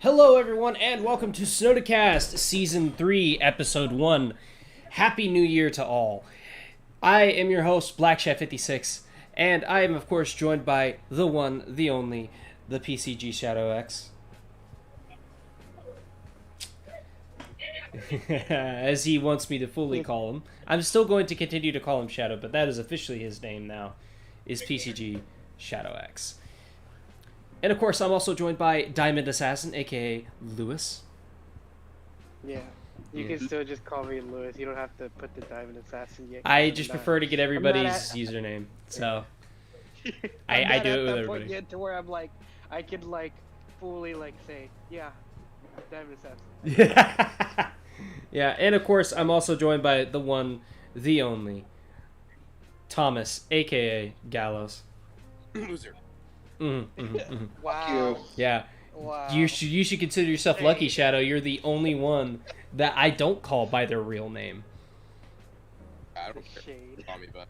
Hello everyone and welcome to SnodaCast Season 3, Episode 1. Happy New Year to all. I am your host, BlackChat56, and I am of course joined by the one, the only, the PCG Shadow X. As he wants me to fully call him. I'm still going to continue to call him Shadow, but that is officially his name now, is PCG Shadow X. And of course, I'm also joined by Diamond Assassin, aka Lewis. Yeah, you can still just call me Lewis. You don't have to put the Diamond Assassin yet. I just prefer to get everybody's username, so I do it with everybody. Yet to where I'm like, I could like fully like say, yeah, Diamond Assassin. Yeah, and of course, I'm also joined by the one, the only, Thomas, aka Gallows. Loser. Wow. Yeah. Wow. You should consider yourself lucky, Shadow. You're the only one that I don't call by their real name. I don't care. Call me by.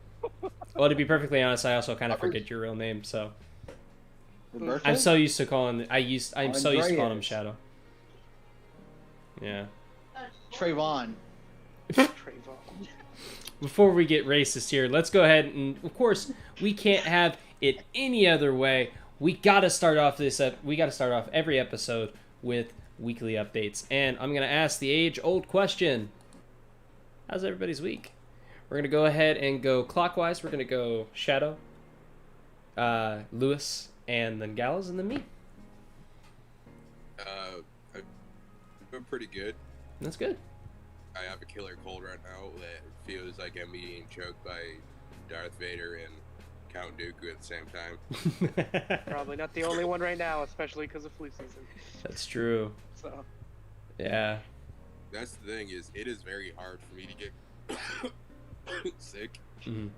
Well, to be perfectly honest, I also kind of forget your real name, so Roberto? I'm so used to calling I'm so used to calling him Shadow. Yeah. Trayvon. Before we get racist here, let's go ahead and, of course, we can't have it any other way. We gotta start off every episode with weekly updates, and I'm gonna ask the age-old question: how's everybody's week? We're gonna go ahead and go clockwise. We're gonna go Shadow, Lewis, and then Gallows, and then me. I'm doing pretty good. That's good. I have a killer cold right now that feels like I'm being choked by Darth Vader and Count Dooku at the same time. Probably not the only one right now, especially because of flu season. That's true. So. Yeah. That's the thing, is it is very hard for me to get sick. Mm-hmm.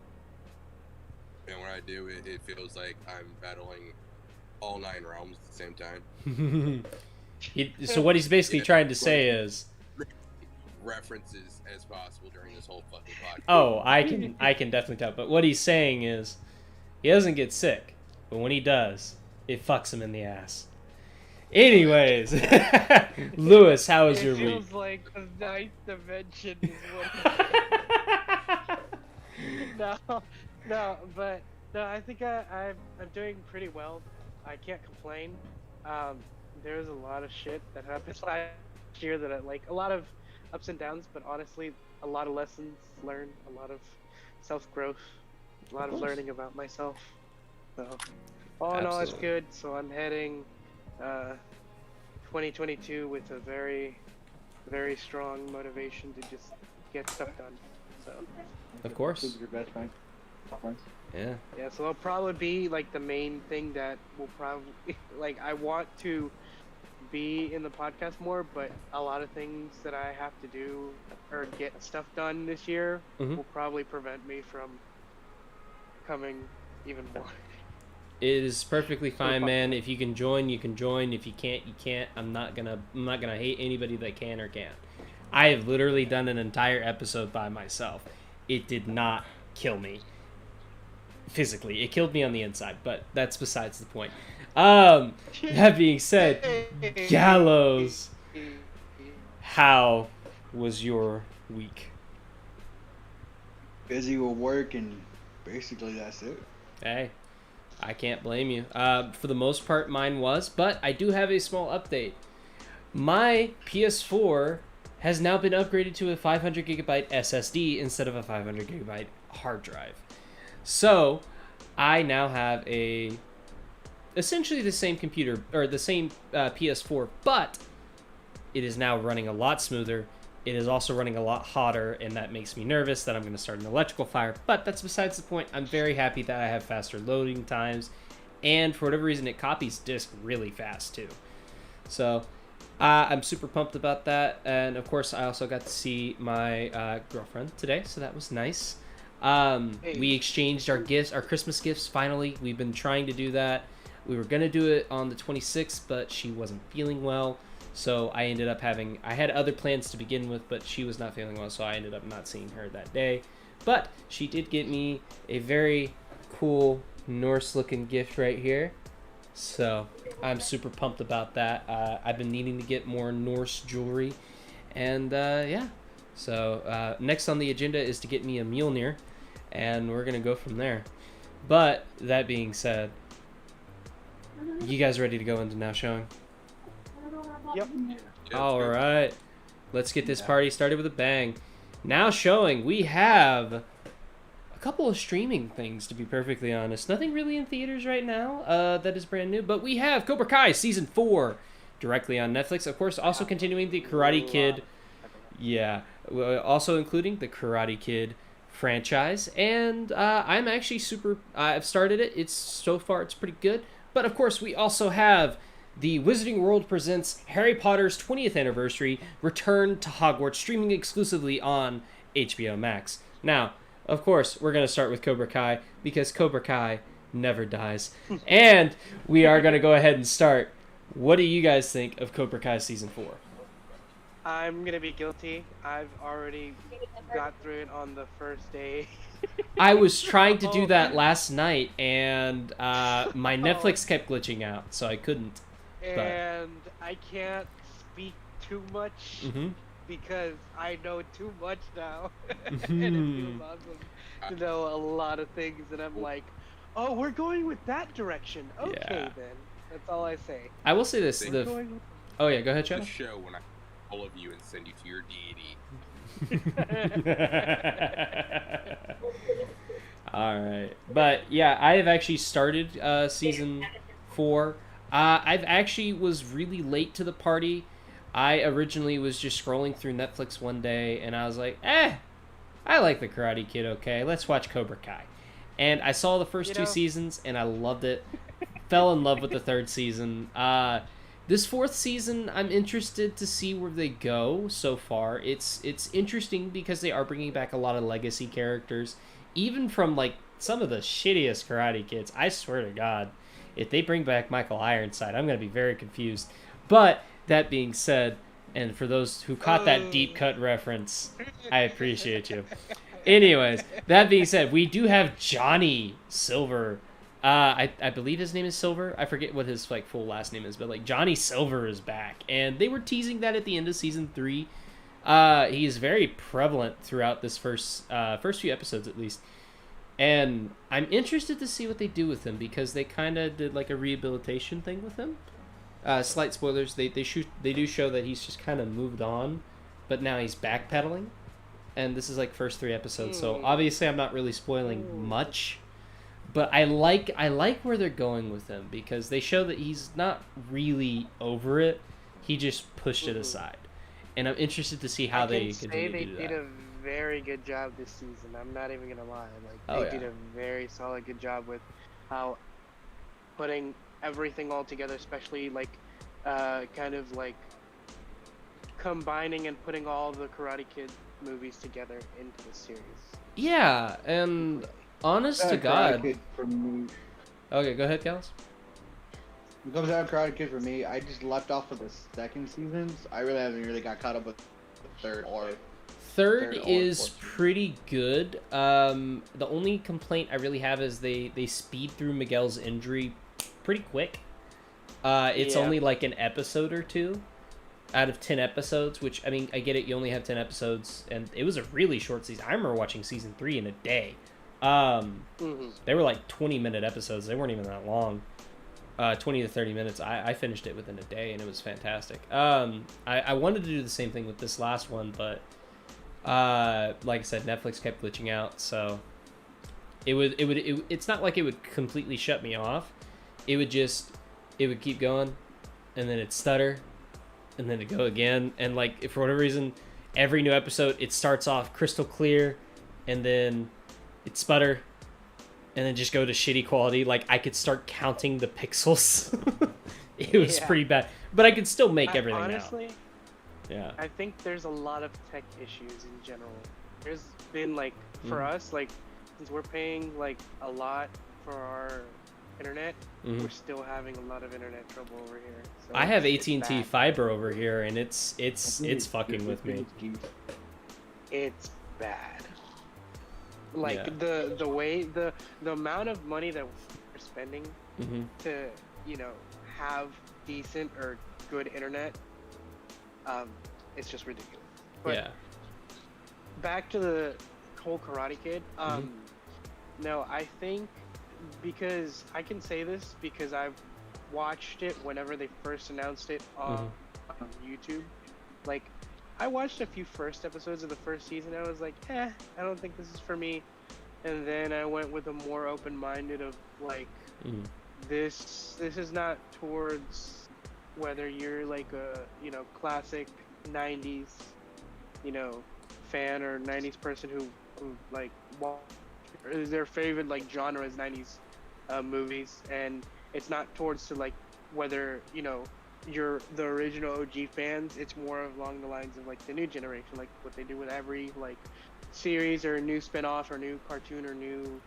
And when I do, it feels like I'm battling all 9 realms at the same time. So what he's basically trying to say is references as possible during this whole fucking podcast. Oh, I can definitely tell. But what he's saying is, he doesn't get sick, but when he does, it fucks him in the ass. Anyways, Lewis, how was your week? It feels like the ninth dimension is what. No, I think I'm doing pretty well. I can't complain. There's a lot of shit that happened last year that a lot of ups and downs, but honestly, a lot of lessons learned, a lot of self-growth, a lot of course. learning about myself. So, all in all, it's Absolutely. good. So I'm heading 2022 with a very, very strong motivation to just get stuff done. So, Of course. Who's your best friend? Friends? Yeah. yeah, so it'll probably be like the main thing that will probably, like, I want to be in the podcast more, but a lot of things that I have to do or get stuff done this year Mhm. will probably prevent me from coming even more. It is perfectly fine, man. If you can join, you can join. If you can't, you can't. I'm not gonna hate anybody that can or can't. I have literally done an entire episode by myself. It did not kill me physically. It killed me on the inside, but that's besides the point. That being said, Gallows, how was your week? Busy with work, and basically that's it. Hey, I can't blame you. For the most part, mine was, but I do have a small update. My PS4 has now been upgraded to a 500 gigabyte SSD instead of a 500 gigabyte hard drive. So, I now have essentially the same computer, or the same PS4, but it is now running a lot smoother. It is also running a lot hotter, and that makes me nervous that I'm going to start an electrical fire. But that's besides the point. I'm very happy that I have faster loading times, and for whatever reason, it copies disk really fast too. So I'm super pumped about that. And of course, I also got to see my girlfriend today, so that was nice. We exchanged our gifts, our Christmas gifts. Finally, we've been trying to do that. We were going to do it on the 26th, but she wasn't feeling well. So I ended up I had other plans to begin with, but she was not feeling well, so I ended up not seeing her that day. But she did get me a very cool Norse-looking gift right here. So I'm super pumped about that. I've been needing to get more Norse jewelry. And yeah. So next on the agenda is to get me a Mjolnir, and we're going to go from there. But that being said, you guys ready to go into now showing? Yep. Yeah, All right, let's get this party started with a bang. Now showing, we have a couple of streaming things, to be perfectly honest. Nothing really in theaters right now that is brand new, but we have Cobra Kai Season 4 directly on Netflix. Of course, also continuing the Karate Kid. Yeah, also including the Karate Kid franchise. And I'm actually I've started it. So far, it's pretty good. But of course, we also have the Wizarding World presents Harry Potter's 20th anniversary Return to Hogwarts, streaming exclusively on HBO Max. Now, of course, we're going to start with Cobra Kai, because Cobra Kai never dies. And we are going to go ahead and start. What do you guys think of Cobra Kai Season 4? I'm gonna be guilty. I've already got through it on the first day. I was trying to do that last night, and my Netflix kept glitching out, so I couldn't. And I can't speak too much Mm-hmm. because I know too much now. And it feels awesome to know a lot of things, and I'm like, oh, we're going with that direction. Okay, Yeah. then. That's all I say. I will say this. We're Going with Oh, yeah, go ahead, the Shadow. show when I all of you and send you to your deity. All right, but yeah, I have actually started season 4. I've actually was really late to the party. I originally was just scrolling through Netflix one day, and I was like, I like the Karate Kid. Okay, let's watch Cobra Kai. And I saw the first 2 seasons, and I loved it. Fell in love with the 3rd season. This 4th season, I'm interested to see where they go so far. It's interesting because they are bringing back a lot of legacy characters, even from like some of the shittiest Karate Kids. I swear to God, if they bring back Michael Ironside, I'm going to be very confused. But that being said, and for those who caught that deep cut reference, I appreciate you. Anyways, that being said, we do have Johnny Silver. I believe his name is Silver. I forget what his like full last name is, but like Johnny Silver is back, and they were teasing that at the end of season 3. He is very prevalent throughout this first few episodes at least, and I'm interested to see what they do with him, because they kind of did like a rehabilitation thing with him. Slight spoilers. They do show that he's just kind of moved on, but now he's backpedaling, and this is like first 3 episodes. So obviously, I'm not really spoiling much, but I like where they're going with him because they show that he's not really over it. He just pushed it aside, and I'm interested to see how they continue to do that. They did a very good job this season. I'm not even gonna lie. Like they did a very solid good job with how putting everything all together, especially like kind of like combining and putting all the Karate Kid movies together into the series. Yeah, and honest to God. Kid for me. Okay, go ahead, Gallus. When it comes down to Karate Kid for me, I just left off with the second seasons. I really haven't really got caught up with the third is pretty good. The only complaint I really have is they speed through Miguel's injury pretty quick. It's only like an episode or 2 out of 10 episodes, which, I mean, I get it, you only have 10 episodes, and it was a really short season. I remember watching season 3 in a day. They were like 20-minute episodes. They weren't even that long. 20 to 30 minutes. I finished it within a day, and it was fantastic. I wanted to do the same thing with this last one, but like I said, Netflix kept glitching out, so it's not like it would completely shut me off. It would keep going, and then it'd stutter, and then it'd go again, and like, if for whatever reason, every new episode, it starts off crystal clear, and then it'd sputter, and then just go to shitty quality. Like, I could start counting the pixels. It was pretty bad, but I could still make everything honestly, out. Yeah. I think there's a lot of tech issues in general. There's been like, for us, like, since we're paying like a lot for our internet, we're still having a lot of internet trouble over here. So I have AT&T fiber over here, and it's fucking with me. It's bad. Like the way the amount of money that we're spending to, you know, have decent or good internet, it's just ridiculous. But back to the whole Karate Kid. No, I think, because I can say this because I've watched it whenever they first announced it on YouTube. Like, I watched a few first episodes of the first season. I was like, I don't think this is for me. And then I went with a more open-minded of like, this is not towards whether you're like a, you know, classic 90s, you know, fan or 90s person who like their favorite like genre is 90s movies, and it's not towards to like whether, you know, you're the original OG fans. It's more along the lines of like the new generation, like what they do with every like series or new spin-off or new cartoon or new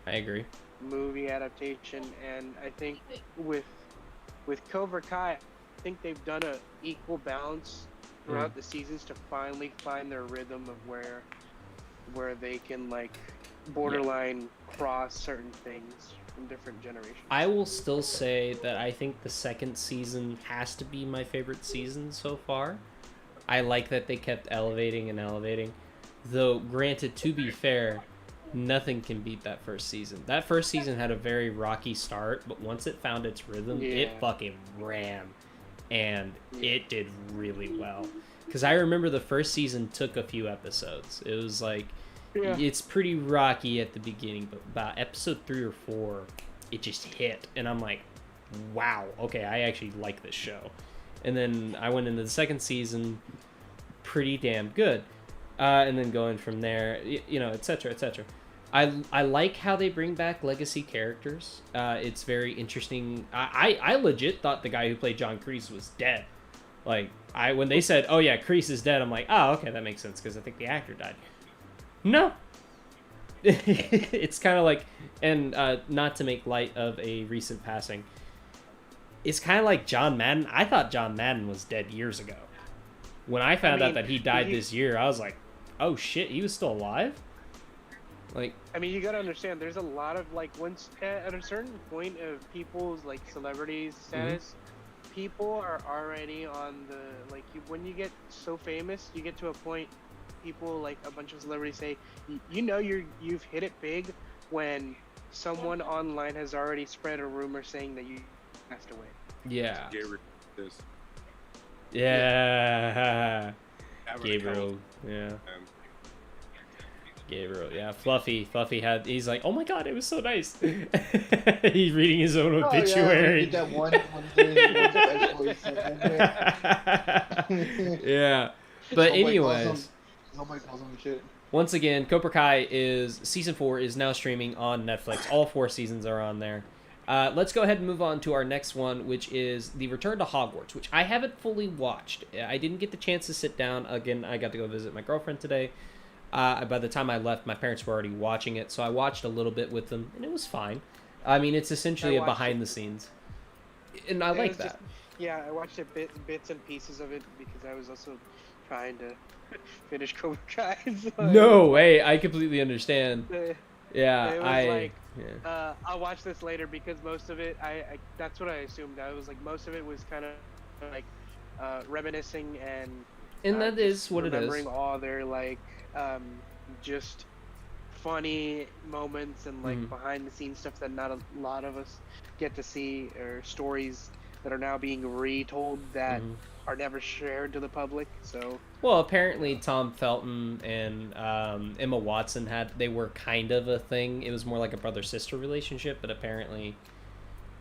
movie adaptation. And I think with Cobra Kai, I think they've done a equal balance throughout the seasons to finally find their rhythm of where they can like borderline cross certain things from different generations. I will still say that I think the second season has to be my favorite season so far. I like that they kept elevating and elevating. Though, granted, to be fair, nothing can beat that first season. That first season had a very rocky start, but once it found its rhythm, it fucking ran. And it did really well. Because I remember the first season took a few episodes. It was like, it's pretty rocky at the beginning, but about episode 3 or 4, it just hit. And I'm like, wow, okay, I actually like this show. And then I went into the second season, pretty damn good. And then going from there, you know, etc., etc. I like how they bring back legacy characters. It's very interesting. I legit thought the guy who played John Kreese was dead. Like, when they said, oh yeah, Kreese is dead, I'm like, oh, okay, that makes sense, because I think the actor died. No. It's kind of like, and not to make light of a recent passing, it's kind of like John Madden. I thought John Madden was dead years ago. When I found out that he died this year, I was like, oh shit, he was still alive? Like, I mean, you gotta understand, there's a lot of, like, once at a certain point of people's, like, celebrities status, people are already on the, like, when you get so famous, you get to a point, people, like, a bunch of celebrities say, you know you've hit it big when someone online has already spread a rumor saying that you passed away. Yeah. Get rid of this. Yeah. Gabriel, yeah. Um, Gabriel, yeah. Fluffy he's like, oh my god, it was so nice. He's reading his own Oh yeah, obituary. did that one special he said that bit. Yeah. But anyways, Nobody calls him shit. once again, Cobra Kai is season 4 is now streaming on Netflix. All 4 seasons are on there. Let's go ahead and move on to our next one, which is The Return to Hogwarts, which I haven't fully watched. I didn't get the chance to sit down. Again, I got to go visit my girlfriend today. By the time I left, my parents were already watching it, so I watched a little bit with them, and it was fine. I mean, it's essentially a behind the scenes, and I like that. I watched bits and pieces of it because I was also trying to finish Cobra Kai. So No way, I completely understand. Yeah, it was I'll watch this later because most of it, I that's what I assumed. I was like, most of it was kind of like reminiscing and that is what it is. Remembering all their like just funny moments and like behind the scenes stuff that not a lot of us get to see, or stories that are now being retold that are never shared to the public. So well, apparently Tom Felton and Emma Watson they were kind of a thing. It was more like a brother-sister relationship, but apparently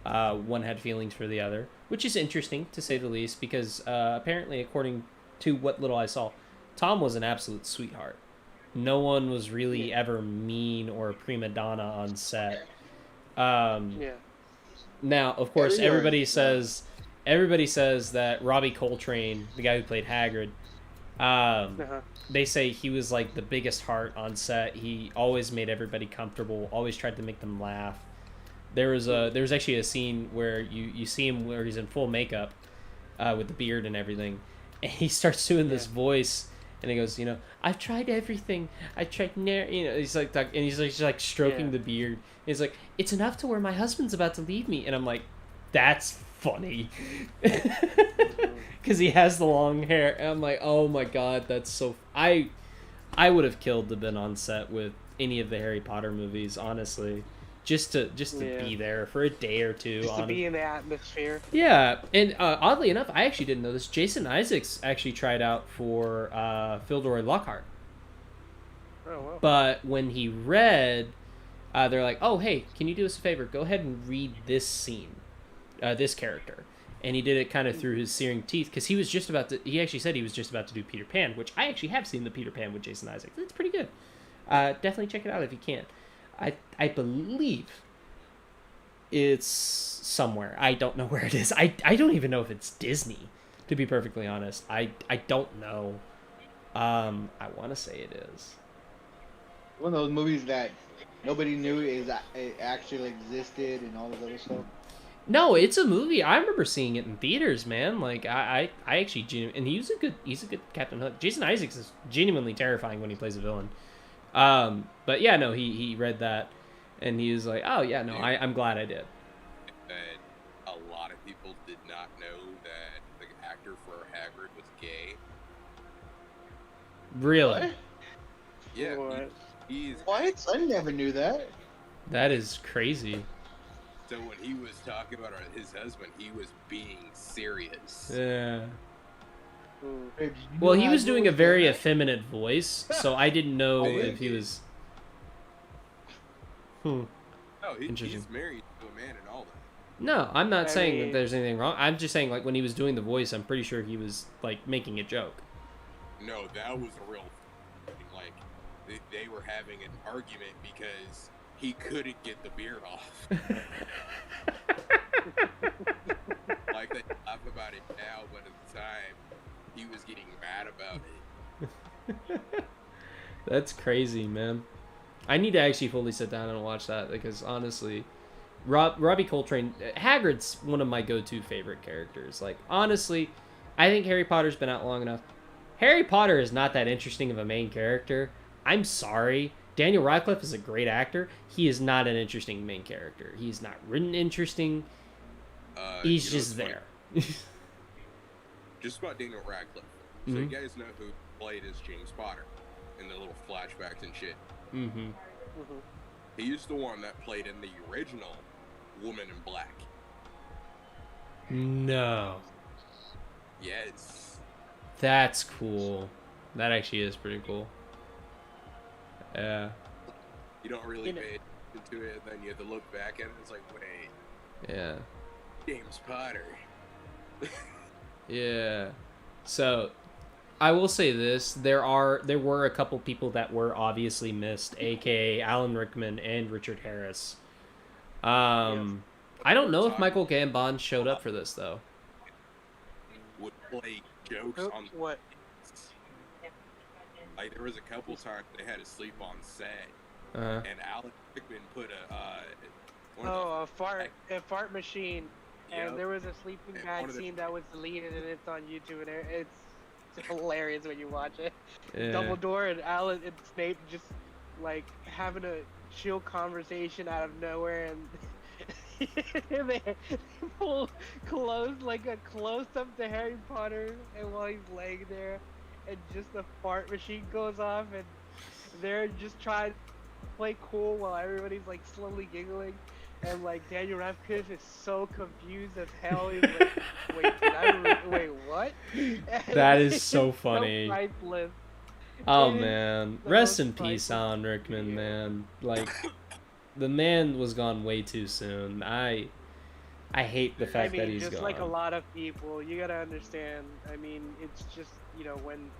one had feelings for the other, which is interesting to say the least, because apparently, according to what little I saw, Tom was an absolute sweetheart. No one was really ever mean or a prima donna on set. Now, of course, everybody says that Robbie Coltrane, the guy who played Hagrid, they say he was like the biggest heart on set. He always made everybody comfortable, always tried to make them laugh. There was actually a scene where you see him where he's in full makeup with the beard and everything, and he starts doing this voice, and he goes, I've tried everything. I tried, he's like, and he's like stroking the beard. He's like, it's enough to where my husband's about to leave me, and I'm like, that's funny, because he has the long hair, and I'm like, oh my god, that's so. I would have killed to been on set with any of the Harry Potter movies, honestly. Just to be there for a day or two. Just to be in the atmosphere. Yeah, and oddly enough, I actually didn't know this. Jason Isaacs actually tried out for Fildroy Lockhart. Oh, wow. But when he read, they're like, oh, hey, can you do us a favor? Go ahead and read this scene, this character. And he did it kind of through his searing teeth, because he actually said he was just about to do Peter Pan, which I actually have seen the Peter Pan with Jason Isaacs. It's pretty good. Definitely check it out if you can. I believe it's somewhere. I don't know where it is. I don't even know if it's Disney, to be perfectly honest. I don't know. I want to say it is. One of those movies that nobody knew it actually existed and all this other stuff. No, it's a movie. I remember seeing it in theaters, man. Like I actually and he's a good Captain Hook. Jason Isaacs is genuinely terrifying when he plays a villain. But yeah, no, he read that, and he was like, oh yeah, no, I'm glad I did. And a lot of people did not know that the actor for Hagrid was gay. Really? What? Yeah. What? He's What? I never knew that. That is crazy. So when he was talking about his husband, he was being serious. Yeah. Hey, Well, he was doing a very effeminate voice, so I didn't know if he was. No, Interesting. he's married to a man and all that. No, I'm not saying that there's anything wrong. I'm just saying, like, when he was doing the voice, I'm pretty sure he was, like, making a joke. No, that was a real. Like, they were having an argument because he couldn't get the beard off. Like, they laugh about it now, but at the time, he was getting mad about it. That's crazy, man. I need to actually fully sit down and watch that, because honestly, Robbie Coltrane, Hagrid's one of my go-to favorite characters. Like, honestly, I think Harry Potter's been out long enough. Harry Potter is not that interesting of a main character. I'm sorry. Daniel Radcliffe is a great actor. He is not an interesting main character. He's not written interesting. He's just there. Just about Daniel Radcliffe. So you guys know who played as James Potter in the little flashbacks and shit. Mm-hmm. He's the one that played in the original Woman in Black. No. Yes. That's cool. That actually is pretty cool. Yeah. You don't really pay attention to it, and then you have to look back at it. It's like, wait. Yeah. James Potter. Yeah. So, I will say this: there were a couple people that were obviously missed, aka Alan Rickman and Richard Harris. I don't know if Michael Gambon showed up for this though. Would play jokes on what? Like there was a couple times they had to sleep on set, and Alan Rickman put a fart machine, and there was a sleeping bag scene that was deleted, and it's on YouTube, and it's hilarious when you watch it. Yeah. Dumbledore and Alan and Snape just like having a chill conversation out of nowhere, and they pull like a close up to Harry Potter, and while he's laying there, and just the fart machine goes off, and they're just trying to play cool while everybody's like slowly giggling, and like Daniel Radcliffe is so confused as hell. He's like, wait, what? That is so funny. So priceless. Oh man, rest in peace, Alan Rickman, man. Like, the man was gone way too soon. I hate the fact that he's just gone. Like a lot of people, you gotta understand. I mean, it's just, you know, when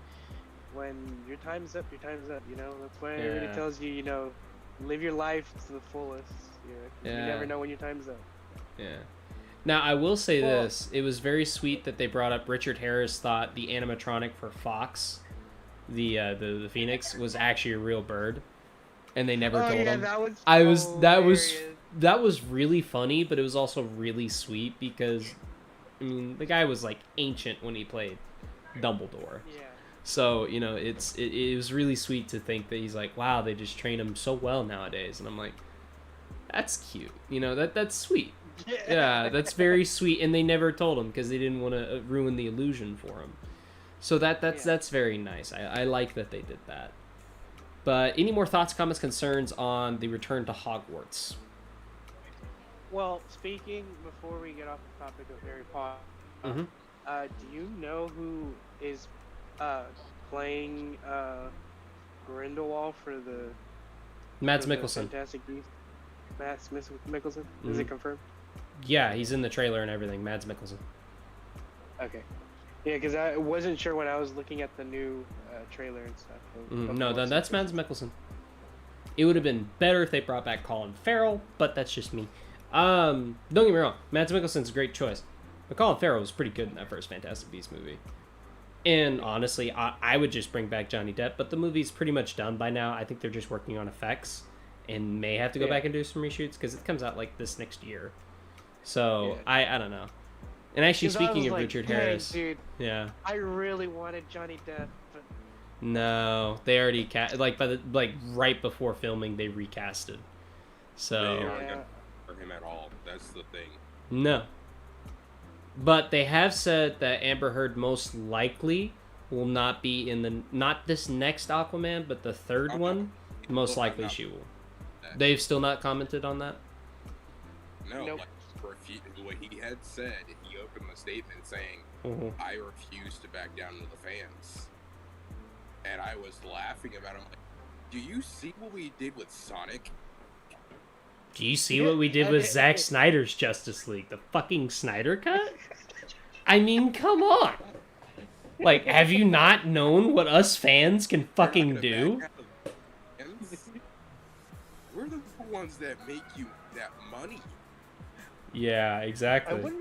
your time's up, your time's up. You know, that's why everybody tells you, you know, live your life to the fullest. You never know when your time's up. Yeah. Now, I will say this. It was very sweet that they brought up Richard Harris thought the animatronic for Fox, the Phoenix, was actually a real bird, and they never told him. That was really funny, but it was also really sweet because, I mean, the guy was like ancient when he played Dumbledore. Yeah. So, you know, it was really sweet to think that he's like, wow, they just train him so well nowadays, and I'm like, that's cute. You know, that's sweet. Yeah, that's very sweet, and they never told him because they didn't want to ruin the illusion for him. So that's very nice. I like that they did that. But any more thoughts, comments, concerns on the return to Hogwarts? Well, speaking, before we get off the topic of Harry Potter, do you know who is playing Grindelwald for the Mads Mikkelsen? Fantastic Beasts? Mads Mikkelsen? Is it confirmed? Yeah, he's in the trailer and everything. Mads Mikkelsen. Okay. Yeah, because I wasn't sure when I was looking at the new trailer and stuff. No, that's Mads Mikkelsen. It would have been better if they brought back Colin Farrell, but that's just me. Don't get me wrong, Mads Mikkelsen's a great choice, but Colin Farrell was pretty good in that first Fantastic Beasts movie. And honestly, I would just bring back Johnny Depp, but the movie's pretty much done by now. I think they're just working on effects and may have to go back and do some reshoots because it comes out like this next year. So I don't know. And actually, speaking of Richard Harris, dude, yeah, I really wanted Johnny Depp, but no, they already right before filming they recasted. So they aren't gonna for him at all. That's the thing. No, but they have said that Amber Heard most likely will not be in not this next Aquaman, but the third one. Most likely she will. They've still not commented on that. No, nope. What he had said, he opened the statement saying, I refuse to back down to the fans. And I was laughing about him. Like, do you see what we did with Sonic? Do you see what we did with Zack Snyder's Justice League? The fucking Snyder Cut? I mean, come on. Like, have you not known what us fans can fucking do? We're the ones that make you that money. Yeah, exactly.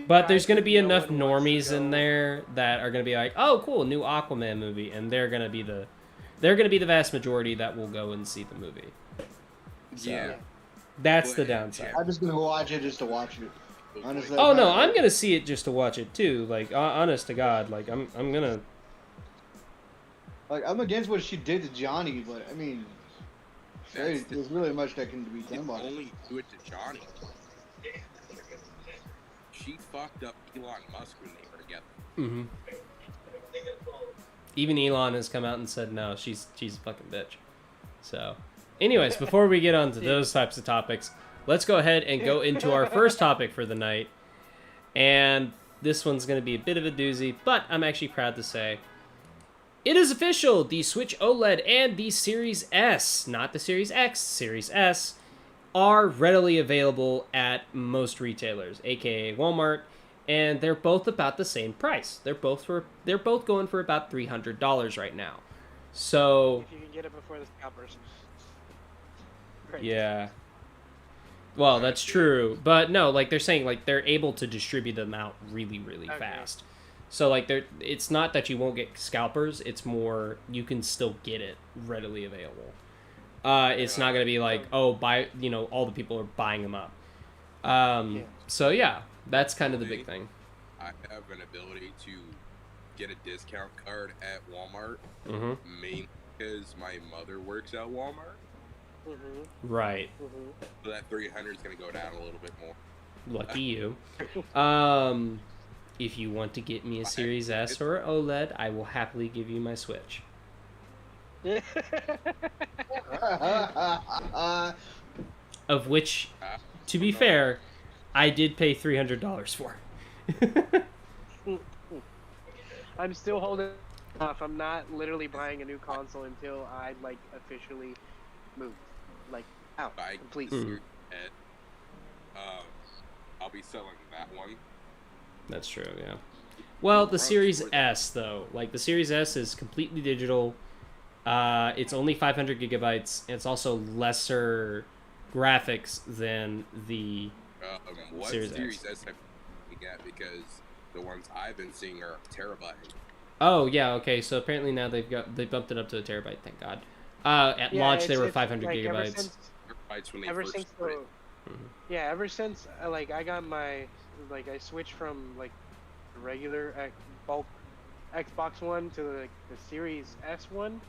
But there's going to be enough normies in there that are going to be like, "Oh, cool, new Aquaman movie," and they're going to be the vast majority that will go and see the movie. So, yeah, that's the downside. I'm just going to watch it just to watch it. Honestly. Oh no, I'm going to see it just to watch it too. Like, honest to God, like I'm gonna. Like, I'm against what she did to Johnny, but I mean, there's really much that can be done about it. Only do it to Johnny. She fucked up Elon Musk when they were together. Mm-hmm. Even Elon has come out and said no, she's a fucking bitch. So, anyways, before we get on to those types of topics, let's go ahead and go into our first topic for the night. And this one's going to be a bit of a doozy, but I'm actually proud to say It is official! The Switch OLED and the Series S, not the Series X, Series S, are readily available at most retailers, aka Walmart, and they're both about the same price. They're both going for about $300 right now. So if you can get it before the scalpers. Great. Yeah. Well, that's true, but no, like they're saying, like they're able to distribute them out really, really fast. So like it's not that you won't get scalpers; it's more you can still get it readily available. It's not gonna be like, all the people are buying them up. So yeah, that's kind of the big thing. I have an ability to get a discount card at Walmart, mainly because my mother works at Walmart. Right. So that 300 is going to go down a little bit more. Lucky you. If you want to get me a Series S or an OLED, I will happily give you my Switch. Of which, to be fair, I did pay $300 for. I'm still holding off. I'm not literally buying a new console until I like officially move, like out completely. I'll be selling that one. That's true, yeah. Well, the Series S though, like the Series S is completely digital. It's only 500 gigabytes. It's also lesser graphics than the what Series S have you got? Because the ones I've been seeing are a terabyte. Oh yeah, okay. So apparently now they bumped it up to a terabyte. Thank God. At launch they were 500 like, gigabytes. Ever since like I got my I switched from like regular bulk Xbox One to like the Series S one.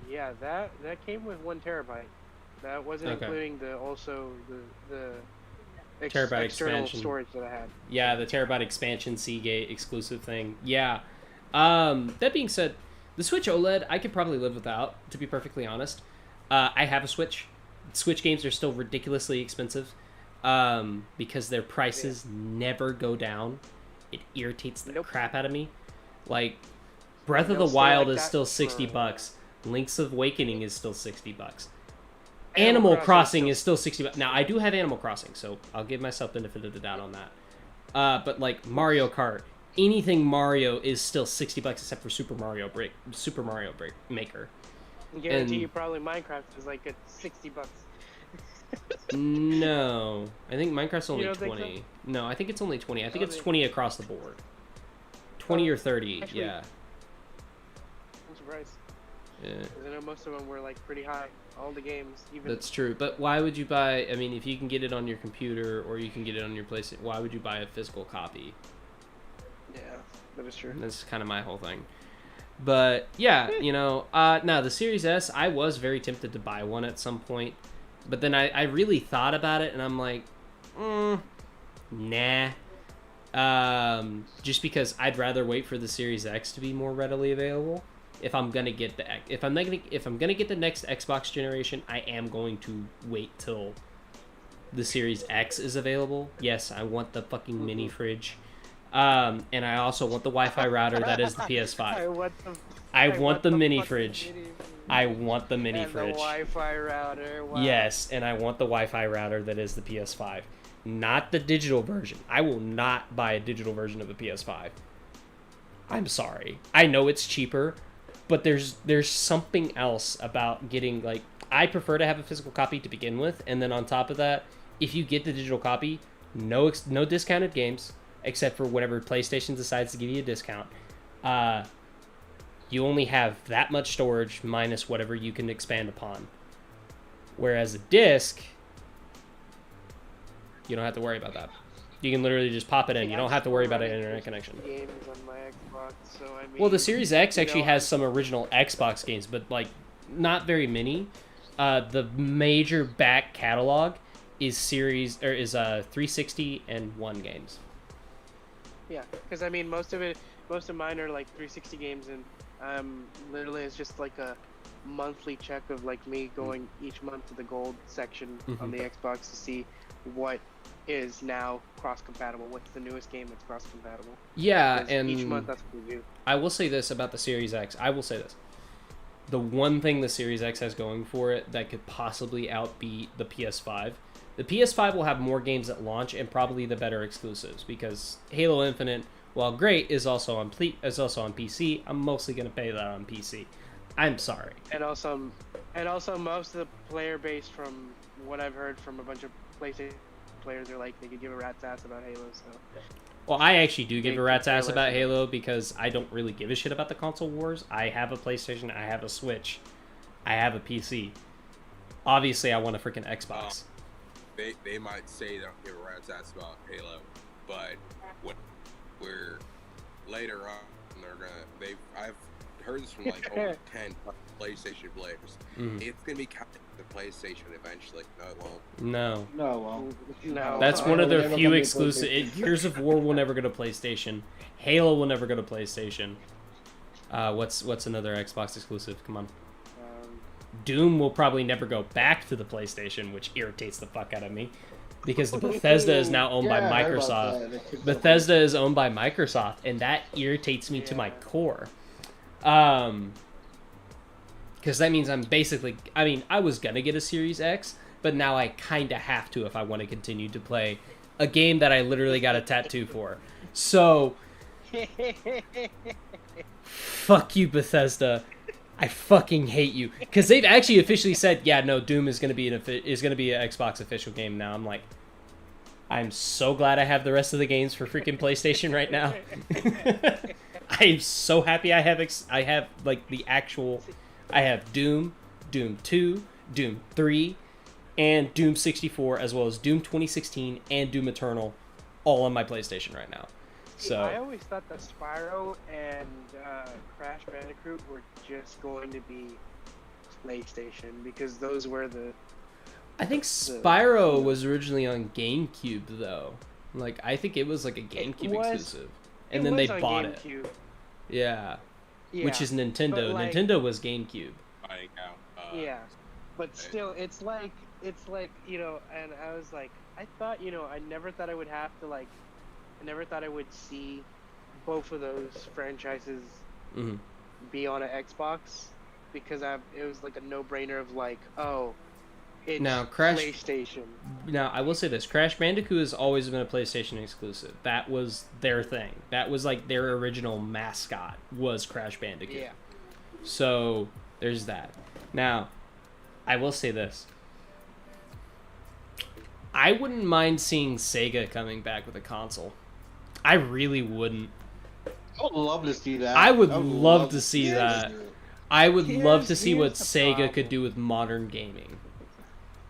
Yeah, that came with 1 terabyte. That wasn't including the terabyte external expansion storage that I had. Yeah, the terabyte expansion Seagate exclusive thing. Yeah. That being said, the Switch OLED I could probably live without, to be perfectly honest. I have a Switch. Switch games are still ridiculously expensive because their prices never go down. It irritates the crap out of me. Like, Breath of the Wild is still $60. Link's Awakening is still $60. Animal Crossing is still $60. Now, I do have Animal Crossing, so I'll give myself the benefit of the doubt on that. But like Mario Kart, anything Mario is still $60 except for Super Mario Maker. I guarantee you probably Minecraft is like at $60. No, I think Minecraft's only 20. So? No, I think it's only 20. I think it's 20 across the board. 20 or 30, actually, yeah. I'm surprised. Yeah. Because I know most of them were like pretty high. All the games, even. That's true, but why would you buy? I mean, if you can get it on your computer or you can get it on your PlayStation, why would you buy a physical copy? Yeah, that is true. That's kind of my whole thing. But yeah, now the Series S, I was very tempted to buy one at some point, but then I really thought about it and I'm like, nah. Just because I'd rather wait for the Series X to be more readily available. If I'm gonna get the next Xbox generation, I am going to wait till the Series X is available. Yes, I want the fucking mini fridge. And I also want the Wi-Fi router that is the PS5. I want the mini fridge. I want the mini fridge. The Wi-Fi router. Wow. Yes, and I want the Wi-Fi router that is the PS5. Not the digital version. I will not buy a digital version of a PS5. I'm sorry. I know it's cheaper, but there's something else about getting, like, I prefer to have a physical copy to begin with, and then on top of that, if you get the digital copy, no discounted games, except for whatever PlayStation decides to give you a discount. You only have that much storage minus whatever you can expand upon. Whereas a disc, you don't have to worry about that. You can literally just pop it in. You don't have to worry about an internet connection. Games on my Xbox, so I mean, well, the Series X actually has some original Xbox games, but like not very many. The major back catalog is 360 and 1 games. Yeah, because I mean, most of mine are like 360 games, and literally it's just like a monthly check of like me going each month to the gold section on the Xbox to see what is now cross-compatible. What's the newest game that's cross-compatible? Yeah, Because and each month that's what we do. I will say this about the Series X. I will say this. The one thing the Series X has going for it that could possibly outbeat the PS5. The PS5 will have more games at launch and probably the better exclusives because Halo Infinite, while great, is also on PC. I'm mostly going to pay that on PC. I'm sorry. And also most of the player base, from what I've heard from a bunch of PlayStation players, are like they could give a rat's ass about Halo. So. Well, I actually do give a rat's ass about less. Halo because I don't really give a shit about the console wars. I have a PlayStation, I have a Switch, I have a PC. Obviously, I want a freaking Xbox. They might say they don't give a rat's ass about Halo, but when we're later on, I've heard this from like over 10 PlayStation players. Mm-hmm. It's gonna be coming to the PlayStation eventually. No, it won't. No. No. That's one of their few exclusive. Gears of War will never go to PlayStation. Halo will never go to PlayStation. What's another Xbox exclusive? Come on. Doom will probably never go back to the PlayStation, which irritates the fuck out of me. Because the Bethesda is now owned by Microsoft. Bethesda is owned by Microsoft, and that irritates me to my core. Because that means I was gonna get a Series X, but now I kind of have to if I want to continue to play a game that I literally got a tattoo for. So, fuck you, Bethesda. I fucking hate you. Because they've actually officially said, yeah, no, Doom is gonna be an Xbox official game now. I'm like, I'm so glad I have the rest of the games for freaking PlayStation right now. I'm so happy I have like the actual. I have Doom, Doom 2, Doom 3, and Doom 64, as well as Doom 2016 and Doom Eternal, all on my PlayStation right now. So I always thought that Spyro and Crash Bandicoot were just going to be PlayStation because those were the. I think Spyro was originally on GameCube though. Like I think it was like a GameCube exclusive, and then they bought GameCube. it. Yeah. Which is Nintendo. But, like, Nintendo was GameCube. Yeah, but still, it's like and I was like, I thought I never thought I would have to I never thought I would see both of those franchises be on an Xbox because it was like a no-brainer of like, oh, it's PlayStation. Now, I will say this. Crash Bandicoot has always been a PlayStation exclusive. That was their thing. That was like their original mascot was Crash Bandicoot. Yeah. So, there's that. Now, I will say this. I wouldn't mind seeing Sega coming back with a console. I really wouldn't. I would love to see that. I would love to see that. I would love to see what Sega could do with modern gaming.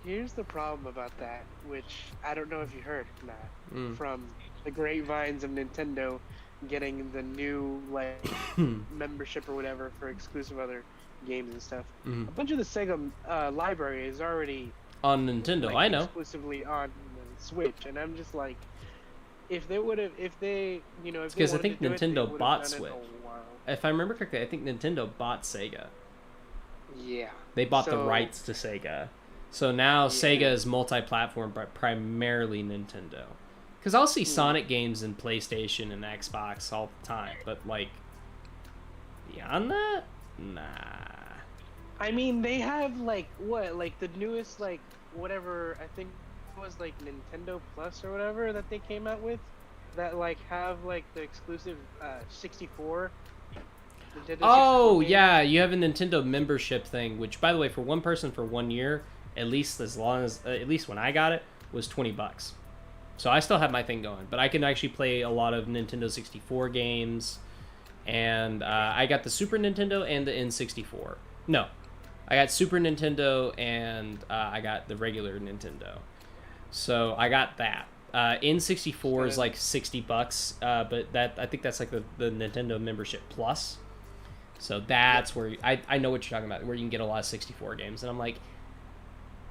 Here's the problem about that, which I don't know if you heard, Matt, from the grapevines of Nintendo getting the new membership or whatever for exclusive other games and stuff. A bunch of the Sega library is already on Nintendo. I know exclusively on the Switch, and I'm just like, if they because I think Nintendo bought Switch. If I remember correctly, I think Nintendo bought Sega. Yeah. They bought the rights to Sega. So now Sega is multi-platform, but primarily Nintendo. Because I'll see Sonic games in PlayStation and Xbox all the time, but like beyond that, nah. I mean, they have the newest whatever I think it was Nintendo Plus or whatever that they came out with that have the exclusive 64. Nintendo oh 64 yeah, you have a Nintendo membership thing, which by the way, for one person for 1 year. At least when I got it, was $20. So I still have my thing going, but I can actually play a lot of Nintendo 64 games, and I got the Super Nintendo and the N64. No, I got Super Nintendo and I got the regular Nintendo. So I got that. N64 is like $60, but I think that's like the Nintendo membership plus. So that's where I know what you're talking about, where you can get a lot of 64 games, and I'm like,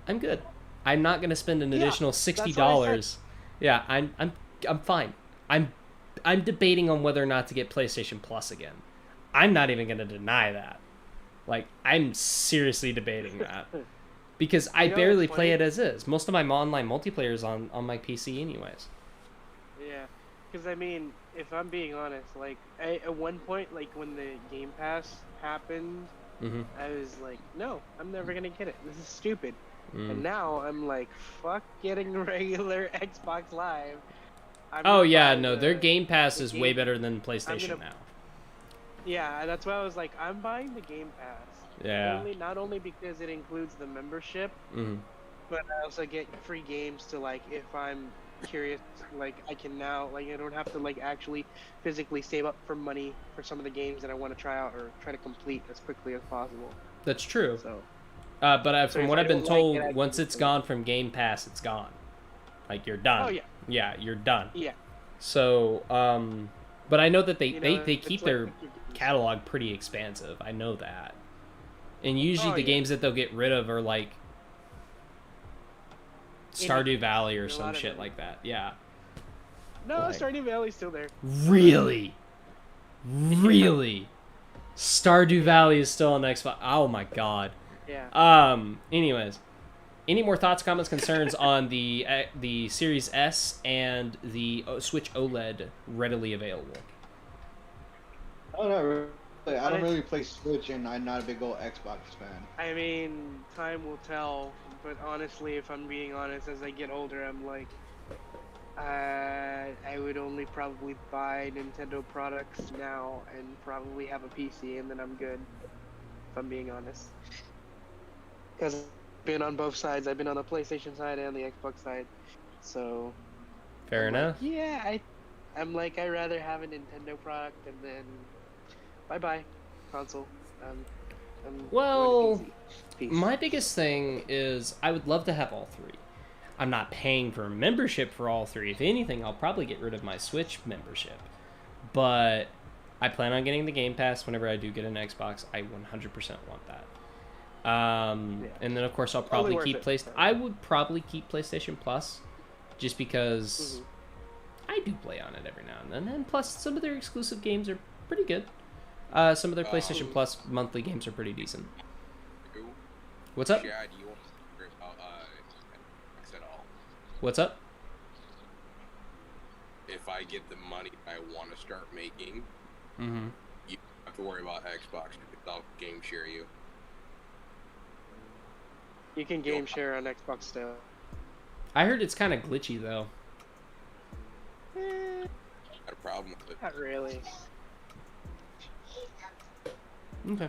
I'm good. I'm not gonna spend an additional $60. Yeah, I'm fine. I'm debating on whether or not to get PlayStation Plus again. I'm not even gonna deny that. I'm seriously debating that. Because I You know barely what's play funny? it as is. Most of my online multiplayer is on my PC anyways. Yeah, because I mean, if I'm being honest, like at one point, like when the Game Pass happened, Mm-hmm. I was like, no, I'm never gonna get it. This is stupid. Mm. And now I'm like, fuck getting regular Xbox Live. I'm Oh gonna yeah, buy no, their Game Pass the is way game. better than I'm PlayStation gonna now. Yeah, that's why I was like, I'm buying the Game Pass. Yeah. Not only because it includes the membership, Mm-hmm. but I also get free games to like if I'm curious, like I can now like I don't have to like actually physically save up for money for some of the games that I want to try out or try to complete as quickly as possible. That's true. So, But so from if what I I've been don't like told, it, I can once just it's delete gone from Game Pass, it's gone. Like you're done. Oh yeah, Yeah, you're done. yeah. So, but I know that they You know, they it's keep like their video games. catalog pretty expansive. I know that. And usually Oh, the yeah. games that they'll get rid of are like Stardew Valley or There's a some lot of shit them. like that. Yeah. No, Like- Stardew Valley's still there. Really? Really? Stardew Valley is still on Xbox. Oh my god. Yeah. Anyways, any more thoughts, comments, concerns on the Series S and the Switch OLED readily available? I don't know. Really. I don't really play Switch, and I'm not a big old Xbox fan. I mean, time will tell. But honestly, if I'm being honest, as I get older, I'm like, I would only probably buy Nintendo products now and probably have a PC, and then I'm good. If I'm being honest, because I've been on both sides. I've been on the PlayStation side and the Xbox side, so. Fair I'm enough. Like, yeah, I'm like I'd rather have a Nintendo product and then bye console. I'm Well, going to PC. Peace. My biggest thing is I would love to have all three. I'm not paying for membership for all three. If anything, I'll probably get rid of my Switch membership. But I plan on getting the Game Pass whenever I do get an Xbox. I 100% want that. And then of course I'll probably worth keep it. I would probably keep PlayStation Plus, just because I do play on it every now and then. And plus, some of their exclusive games are pretty good. Some of their PlayStation Plus monthly games are pretty decent. What's up? Chad, you want to hear about X at all? What's up? If I get the money I want to start making, Mm-hmm. you don't have to worry about Xbox because I'll game share you. You can game share on Xbox still. I heard it's kind of glitchy though. Not a problem with it. Not really. Okay.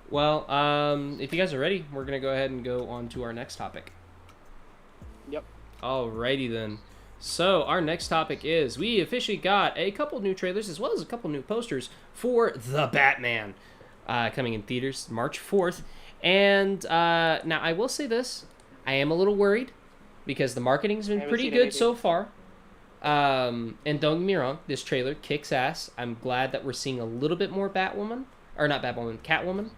Well, if you guys are ready, we're gonna go ahead and go on to our next topic. Yep. Alrighty then. So our next topic is we officially got a couple new trailers as well as a couple new posters for The Batman, coming in theaters March 4th. And now I will say this, I am a little worried because the marketing's been haven't pretty seen good anything. so far. And don't get me wrong, this trailer kicks ass. I'm glad that we're seeing a little bit more Batwoman, or not Batwoman, Catwoman.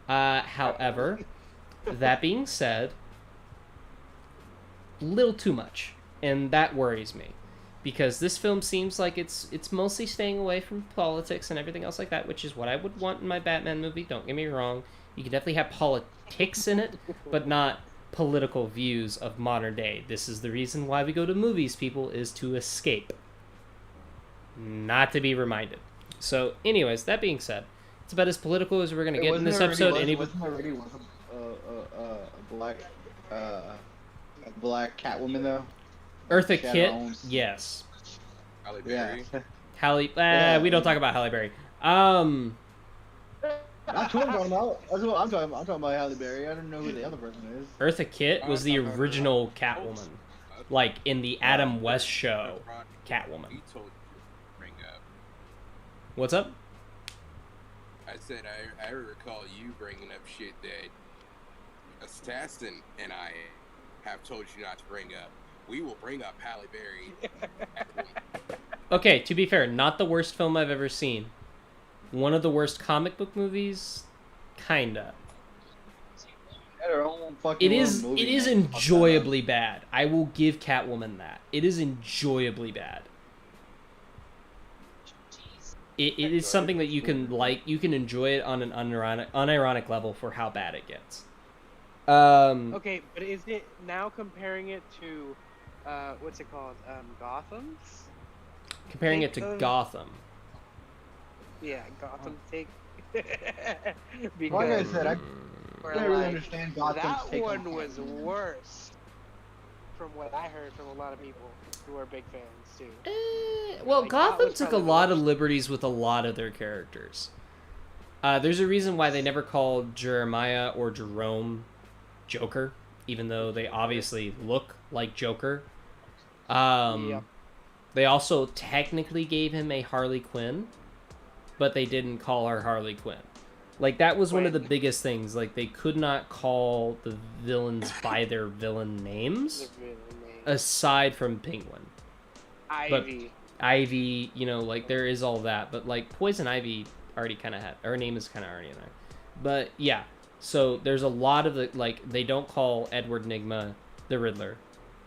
However, that being said, little too much, and that worries me, because this film seems like it's mostly staying away from politics and everything else like that, which is what I would want in my Batman movie. Don't get me wrong, you can definitely have politics in it, but not political views of modern day. This is the reason why we go to movies, people, is to escape, not to be reminded. So, anyways, that being said, it's about as political as we're gonna get in this episode. Wasn't there already a black Catwoman though? Eartha She had Kitt, her own- yes. Halle Yeah. Berry. Halle, Yeah. we don't talk about Halle Berry. That's who I'm talking about. That's what I'm talking about. I'm talking about Halle Berry. I don't know who the other person is. Eartha Kitt was the original Catwoman, like in the Adam West show. Catwoman. We told you to bring up. What's up? I said I recall you bringing up shit that Staston and I have told you not to bring up. We will bring up Halle Berry. Okay, to be fair, not the worst film I've ever seen. One of the worst comic book movies, kinda. Had her own fucking It is movie, it is man. Fuck that enjoyably bad. I will give Catwoman that. It is enjoyably bad. It is something that you can enjoy it on an unironic level for how bad it gets. Okay, but is it now comparing it to, what's it called? Gotham's? Comparing it to Gotham. Yeah, Gotham take. Like I said, I don't really understand Gotham's that take one on was Batman. worse, from what I heard from a lot of people who are big fans too. Well, Like, that Gotham was took a probably the lot of worst. liberties with a lot of their characters. There's a reason why they never called Jeremiah or Jerome Joker, even though they obviously look like Joker. Yep. They also technically gave him a Harley Quinn, but they didn't call her Harley Quinn. Like, that was one of the biggest things. Like, they could not call the villains by their villain names, aside from Penguin. Ivy. But Ivy, you know, like, there is all that. But, like, Poison Ivy already kind of had... Her name is kind of already in there. But, yeah. So, there's a lot of the... Like, they don't call Edward Nygma the Riddler.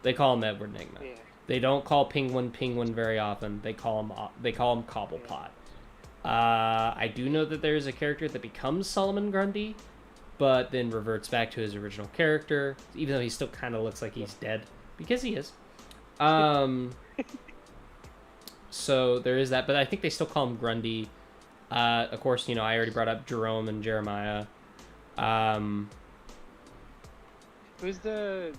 They call him Edward Nygma. Yeah. They don't call Penguin very often. They call him Cobblepot. I do know that there is a character that becomes Solomon Grundy, but then reverts back to his original character, even though he still kind of looks like he's dead, because he is. So there is that, but I think they still call him Grundy. Of course, you know, I already brought up Jerome and Jeremiah. Who's the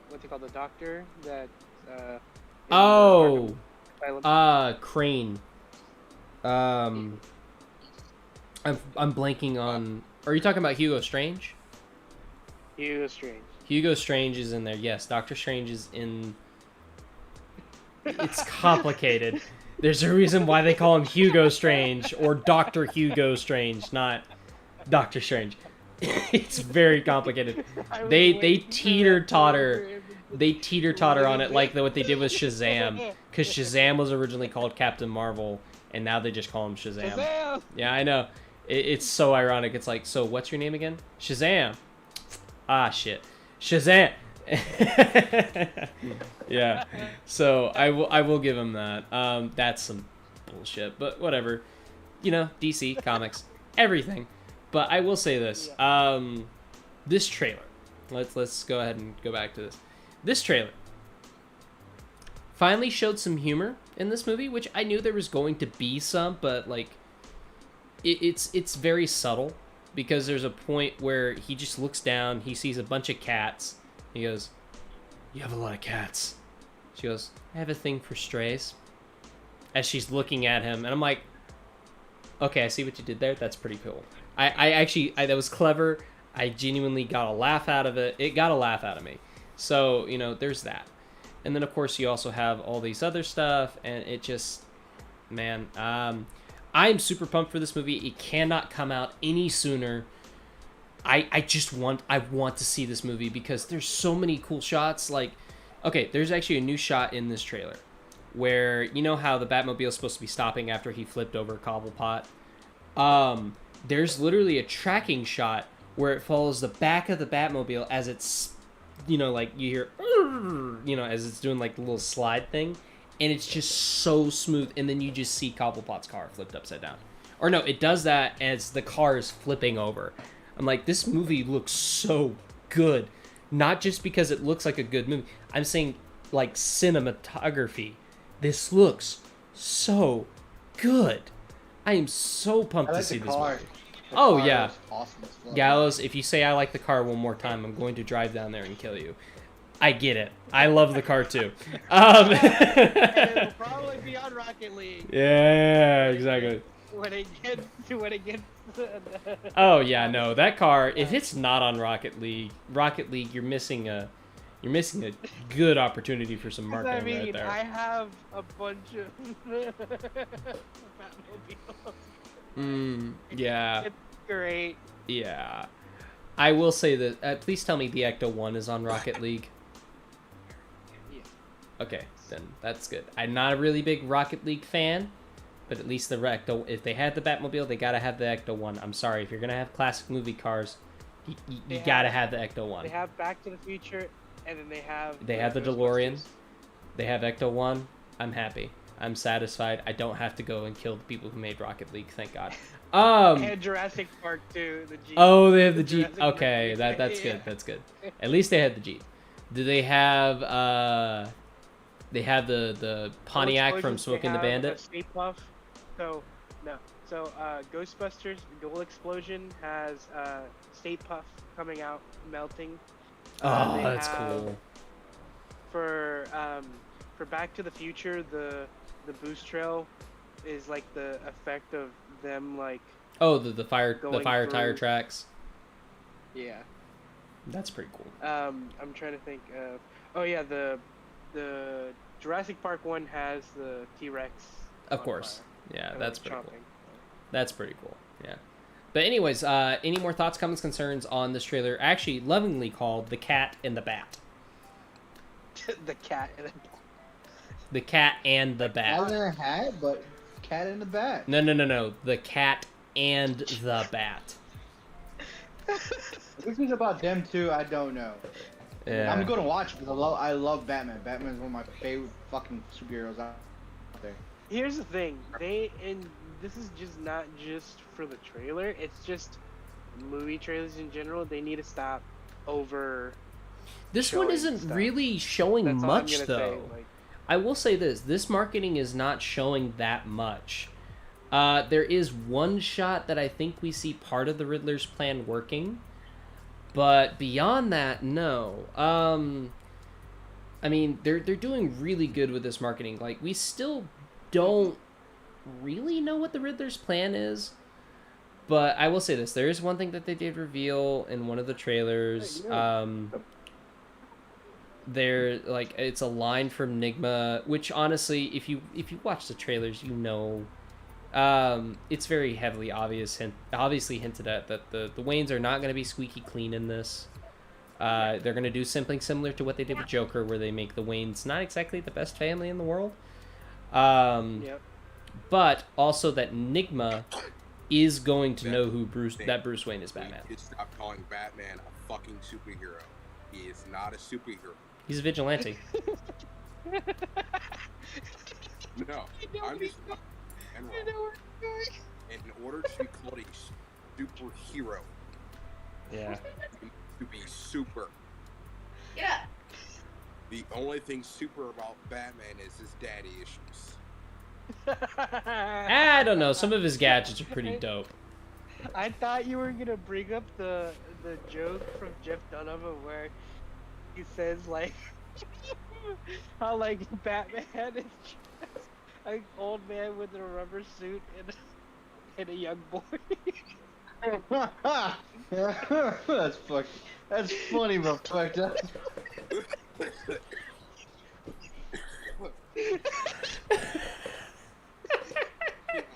what's it called? The doctor that. Crane. I'm blanking on. Are you talking about Hugo Strange? Hugo Strange. Hugo Strange is in there. Yes, Doctor Strange is in. It's complicated. There's a reason why they call him Hugo Strange or Dr. Hugo Strange, not Doctor Strange. It's very complicated. They teeter-totter. They teeter-totter on it like what they did with Shazam, because Shazam was originally called Captain Marvel, and now they just call him Shazam. Yeah, I know. It's so ironic. It's like, so what's your name again? Shazam. Ah, shit. Shazam. Yeah. So I will give him that. That's some bullshit, but whatever. You know, DC Comics, everything. But I will say this. This trailer. Let's go ahead and go back to this. This trailer finally showed some humor in this movie, which I knew there was going to be some, but like it's very subtle, because there's a point where he just looks down, he sees a bunch of cats, he goes, "You have a lot of cats." She goes, "I have a thing for strays," as she's looking at him, and I'm like, okay, I see what you did there. That's pretty cool. I actually that was clever. I genuinely got a laugh out of it. It got a laugh out of me. So, you know, there's that. And then, of course, you also have all these other stuff, and it just, man, I'm super pumped for this movie. It cannot come out any sooner. I want to see this movie, because there's so many cool shots. Like, okay, there's actually a new shot in this trailer where, you know how the Batmobile is supposed to be stopping after he flipped over Cobblepot? There's literally a tracking shot where it follows the back of the Batmobile as it's, you know, like you hear, you know, as it's doing like the little slide thing, and it's just so smooth, and then you just see Cobblepot's car flipped upside down. Or no, it does that as the car is flipping over. I'm like, this movie looks so good. Not just because it looks like a good movie. I'm saying, like, cinematography. This looks so good. I am so pumped to see this movie. Oh, yeah. Awesome as well. Gallows, if you say I like the car one more time, I'm going to drive down there and kill you. I get it. I love the car too. It'll probably be on Rocket League. Yeah, exactly. When it gets. Oh yeah, no, that car. If it's not on Rocket League, you're missing a good opportunity for some marketing right there. I have a bunch of Batmobiles. Yeah. It's great. Yeah. I will say that. Please tell me the Ecto 1 is on Rocket League. Yeah. Okay, then that's good. I'm not a really big Rocket League fan, but at least the Ecto. If they had the Batmobile, they gotta have the Ecto 1. I'm sorry, if you're gonna have classic movie cars, you gotta have the Ecto 1. They have Back to the Future, and then they have. They have the DeLorean. They have Ecto 1. I'm happy. I'm satisfied. I don't have to go and kill the people who made Rocket League. Thank God. And Jurassic Park 2, the Jeep. Oh, they have the Jeep. Jurassic Okay, Park. that's good. That's good. At least they had the Jeep. Do they have They have the Pontiac from Smoking the Bandit? Stay Puft. So no. So Ghostbusters Dual Explosion has Stay Puft coming out, melting. Oh, that's cool. For Back to the Future, the boost trail is like the effect of them like. Oh, the fire tire through. tracks. Yeah. That's pretty cool. I'm trying to think of. Oh yeah, the Jurassic Park one has the T-Rex. Of course. Fire. Yeah, And, that's like, pretty chomping. cool. That's pretty cool. Yeah. But anyways, any more thoughts, comments, concerns on this trailer? Actually, lovingly called The Cat and the Bat. The cat and The Cat and the Cat in Bat. their hat, but cat in the bat. No. The Cat and the Bat. This is about them too. I don't know. Yeah. I'm gonna watch it because I love Batman. Batman is one of my favorite fucking superheroes out there. Here's the thing, this is just not just for the trailer, it's just movie trailers in general. They need to stop over. This one showing isn't stuff. really showing That's all I'm much, gonna though. say, like, I will say this marketing is not showing that much. There is one shot that I think we see part of the Riddler's plan working, but beyond that, no. I mean, they're doing really good with this marketing. Like, we still don't really know what the Riddler's plan is, but I will say this: there is one thing that they did reveal in one of the trailers. There, like, it's a line from Nigma, which honestly, if you watch the trailers, you know, it's very heavily obviously hinted at that the Waynes are not going to be squeaky clean in this. They're going to do something similar to what they did with Joker, where they make the Waynes not exactly the best family in the world. yep. But also that Nigma is going to know who Bruce Wayne is Batman. We need to stop calling Batman a fucking superhero. He is not a superhero. He's a vigilante. No, I'm just not. In order to be called a superhero, Yeah. you need to be super. Yeah. The only thing super about Batman is his daddy issues. I don't know. Some of his gadgets are pretty dope. I thought you were gonna bring up the joke from Jeff Dunham where he says like how like Batman is just an old man with a rubber suit and a young boy. That's funny, but fucked up. Keep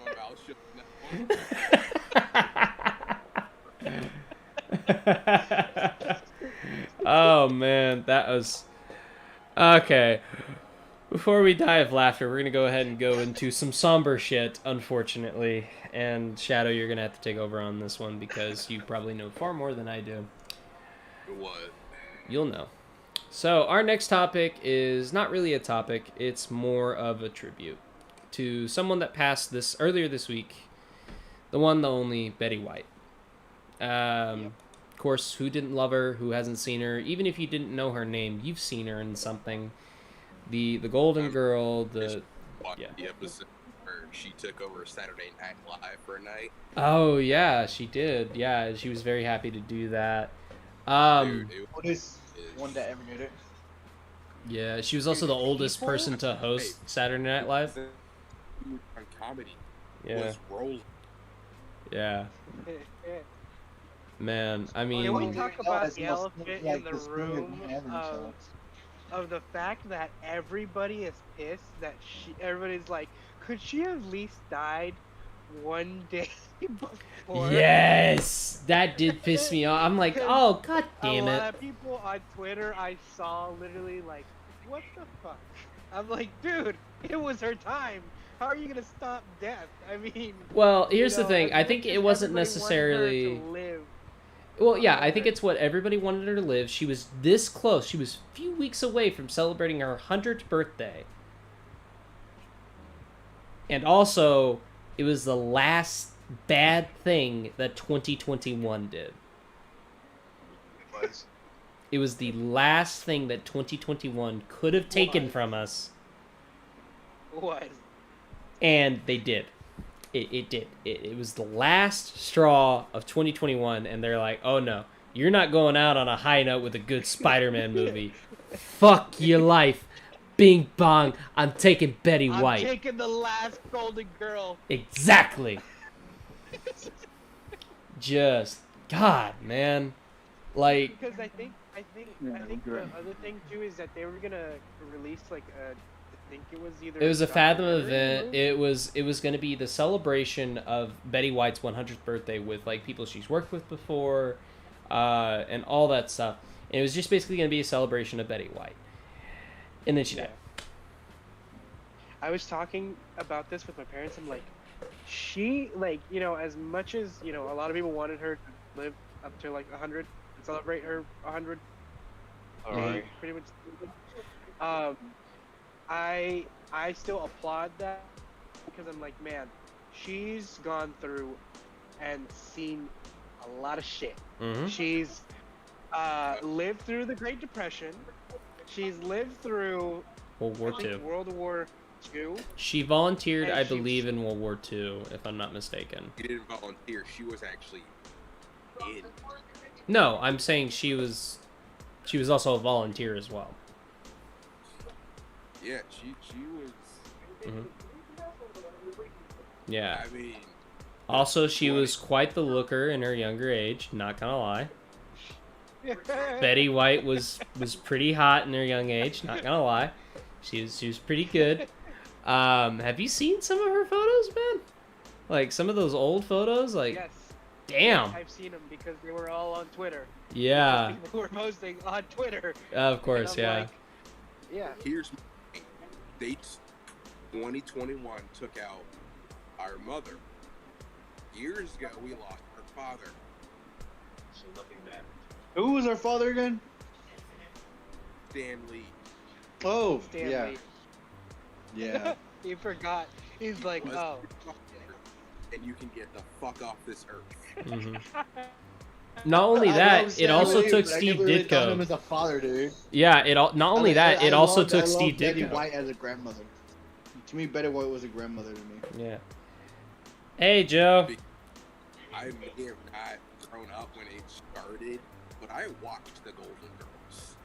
my mouth shut. Oh man, that was okay. Before we die of laughter, we're gonna go ahead and go into some somber shit, unfortunately. And Shadow, you're gonna have to take over on this one because you probably know far more than I do. What? You'll know. So our next topic is not really a topic; it's more of a tribute to someone that passed earlier this week. The one, the only Betty White. Of course, who didn't love her? Who hasn't seen her? Even if you didn't know her name, you've seen her in something. The Golden Girl. The episode where she took over Saturday Night Live for a night. Oh yeah, she did. Yeah, she was very happy to do that. Dude, it Oldest one that ever did it. Yeah, she was also the oldest People- person to host Saturday Night Live. on comedy Yeah, was rolling. yeah. Man, I Can we mean, talk Oh, about it's the most- elephant like in the the spring of room heaven, so. of the fact that everybody is pissed that everybody's like, could she have at least died one day before? yes, that did piss me off. I'm like, oh god damn A it. lot of people on Twitter I saw literally like, what the fuck? I'm like, dude, it was her time. How are you gonna stop death? I mean, Well, here's you the know, thing. I think just it wasn't everybody wanted her necessarily. to live. Well, yeah, I think it's what everybody wanted her to live. She was this close. She was a few weeks away from celebrating her 100th birthday. And also, it was the last bad thing that 2021 did. It was the last thing that 2021 could have taken from us. What? And they did. It did. It was the last straw of 2021, and they're like, oh no, you're not going out on a high note with a good Spider-Man movie. Fuck your life. Bing bong, I'm taking Betty White. I'm taking the last Golden Girl. Exactly. Just, God, man. Like... Because I think the other thing, too, is that they were going to release, like, I think it was either... It was a Fathom documentary event. It was going to be the celebration of Betty White's 100th birthday with, like, people she's worked with before, and all that stuff. And it was just basically going to be a celebration of Betty White. And then she died. I was talking about this with my parents. I'm like, she, like, you know, as much as, you know, a lot of people wanted her to live up to, like, 100, and celebrate her 100. Alright. Pretty much. I still applaud that because I'm like, man, she's gone through and seen a lot of shit. Mm-hmm. She's lived through the Great Depression. She's lived through World War II. She volunteered, And I believe, in World War II, if I'm not mistaken. She didn't volunteer. She was actually in. No, I'm saying she was also a volunteer as well. Yeah, she was. Mm-hmm. Yeah. I mean. Also, she was quite the looker in her younger age. Not gonna lie. Betty White was pretty hot in her young age. Not gonna lie, she was pretty good. Have you seen some of her photos, man? Like some of those old photos, like. Yes. Damn. Yes, I've seen them because they were all on Twitter. Yeah. People were posting on Twitter. Of course, yeah. Like, yeah. Here's dates. 2021 took out our mother. Years ago, we lost our father. So nothing bad. Who was our father again? Stan Lee. Oh, Stanley. yeah. He forgot. He's like, oh. And you can get the fuck off this earth. Mm-hmm. Not only that, it also took Steve Ditko. Ditko. Him as a father, dude. Yeah, not only that, it also took Steve Betty Ditko. White as a grandmother. To me, Betty White was a grandmother to me. Yeah. Hey, Joe. I may have not grown up when it started, but I watched the Golden Girls.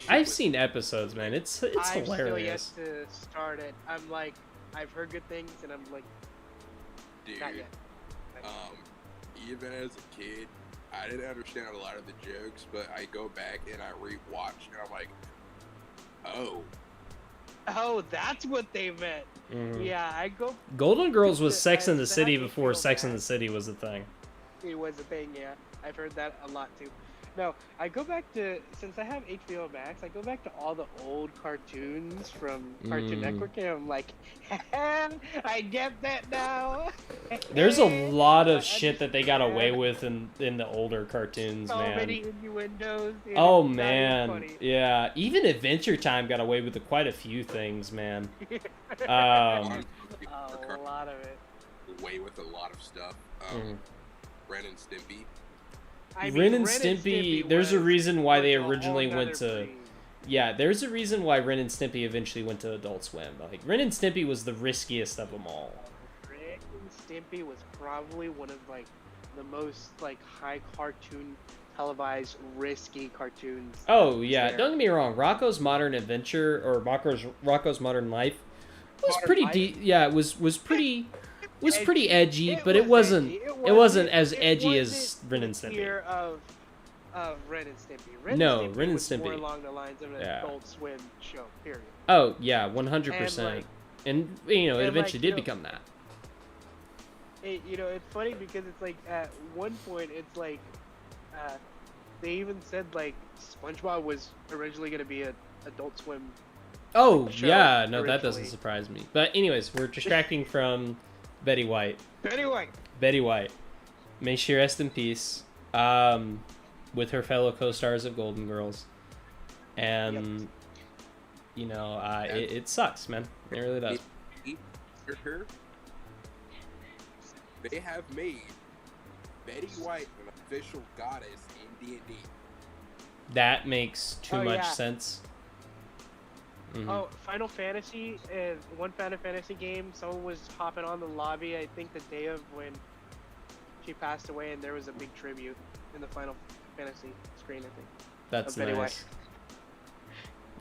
I've seen episodes, man. It's hilarious. I've still yet to start it. I'm like, I've heard good things, and I'm like, dude, not yet. Even as a kid, I didn't understand a lot of the jokes, but I go back and I rewatch, and I'm like, oh, that's what they meant. Mm-hmm. Yeah, I go. Golden Girls was Sex in the City before Sex in the City was a thing. It was a thing, yeah. I've heard that a lot too. No, I go back to, since I have HBO Max, I go back to all the old cartoons from Cartoon Network, and I'm like, I get that now. There's a lot of shit that they got away with in the older cartoons, so man. many innuendos. Oh man, yeah. Even Adventure Time got away with quite a few things, man. A lot of it. Away with a lot of stuff. Ren and Stimpy. Ren and Stimpy, there's a reason why they originally went to... Yeah, there's a reason why Ren and Stimpy eventually went to Adult Swim. Like, Ren and Stimpy was the riskiest of them all. Ren and Stimpy was probably one of, like, the most, like, high cartoon, televised, risky cartoons. Oh, yeah. There. Don't get me wrong. Rocko's Modern Adventure, or Rocko's Modern Life, was pretty deep. Yeah, it was pretty... was pretty edgy, but it wasn't as edgy as Ren and Stimpy. Of Ren and Stimpy. Ren and Stimpy more along the lines of an Adult Swim show. Period. Oh yeah, 100%. And you know, it eventually did become that. You know, it's funny because it's like at one point it's like they even said like SpongeBob was originally going to be an Adult Swim. Oh yeah, no, that doesn't surprise me. But anyways, we're distracting from Betty White. Betty White. May she rest in peace. With her fellow co-stars of Golden Girls. And, you know, it sucks, man. It really does. her. They have made Betty White an official goddess in D&D. That makes too much yeah. sense. Mm-hmm. Oh, Final Fantasy, one Final Fantasy game, someone was hopping on the lobby, I think the day of when she passed away, and there was a big tribute in the Final Fantasy screen, I think. That's Betty nice. White.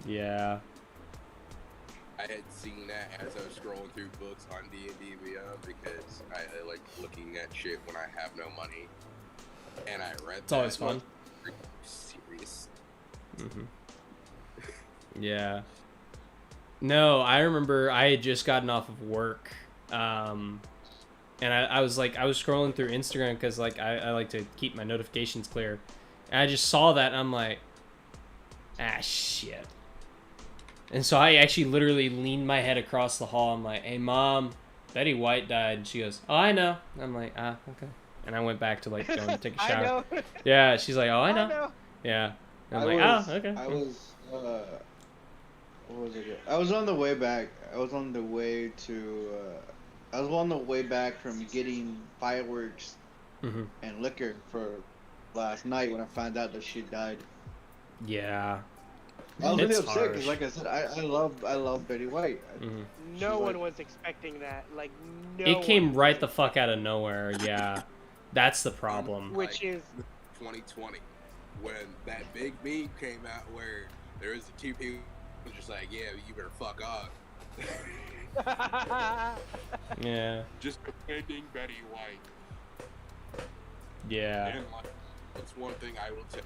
Yeah. I had seen that as I was scrolling through books on D&D Beyond because I like looking at shit when I have no money. And I read It's always fun. Serious. Mm-hmm. Yeah. No, I remember I had just gotten off of work. And I was scrolling through Instagram because like I like to keep my notifications clear. And I just saw that and I'm like, shit. And so I actually literally leaned my head across the hall. I'm like, hey, Mom, Betty White died. And she goes, oh, I know. I'm like, okay. And I went back to like go and take a shower. I know. Yeah, she's like, oh, I know. Yeah. And I'm like, okay. What was it? I was on the way back. I was on the way back from getting fireworks and liquor for last night when I found out that she died. Yeah. I was really upset because, like I said, I love Betty White. No one was expecting that. Like, no. It came right the fuck out of nowhere. Yeah, that's the problem. Which is 2020 when that big meme came out where there was the two people just like, yeah, you better fuck off. Yeah. Just defending Betty White. Yeah. And like, it's one thing I will tell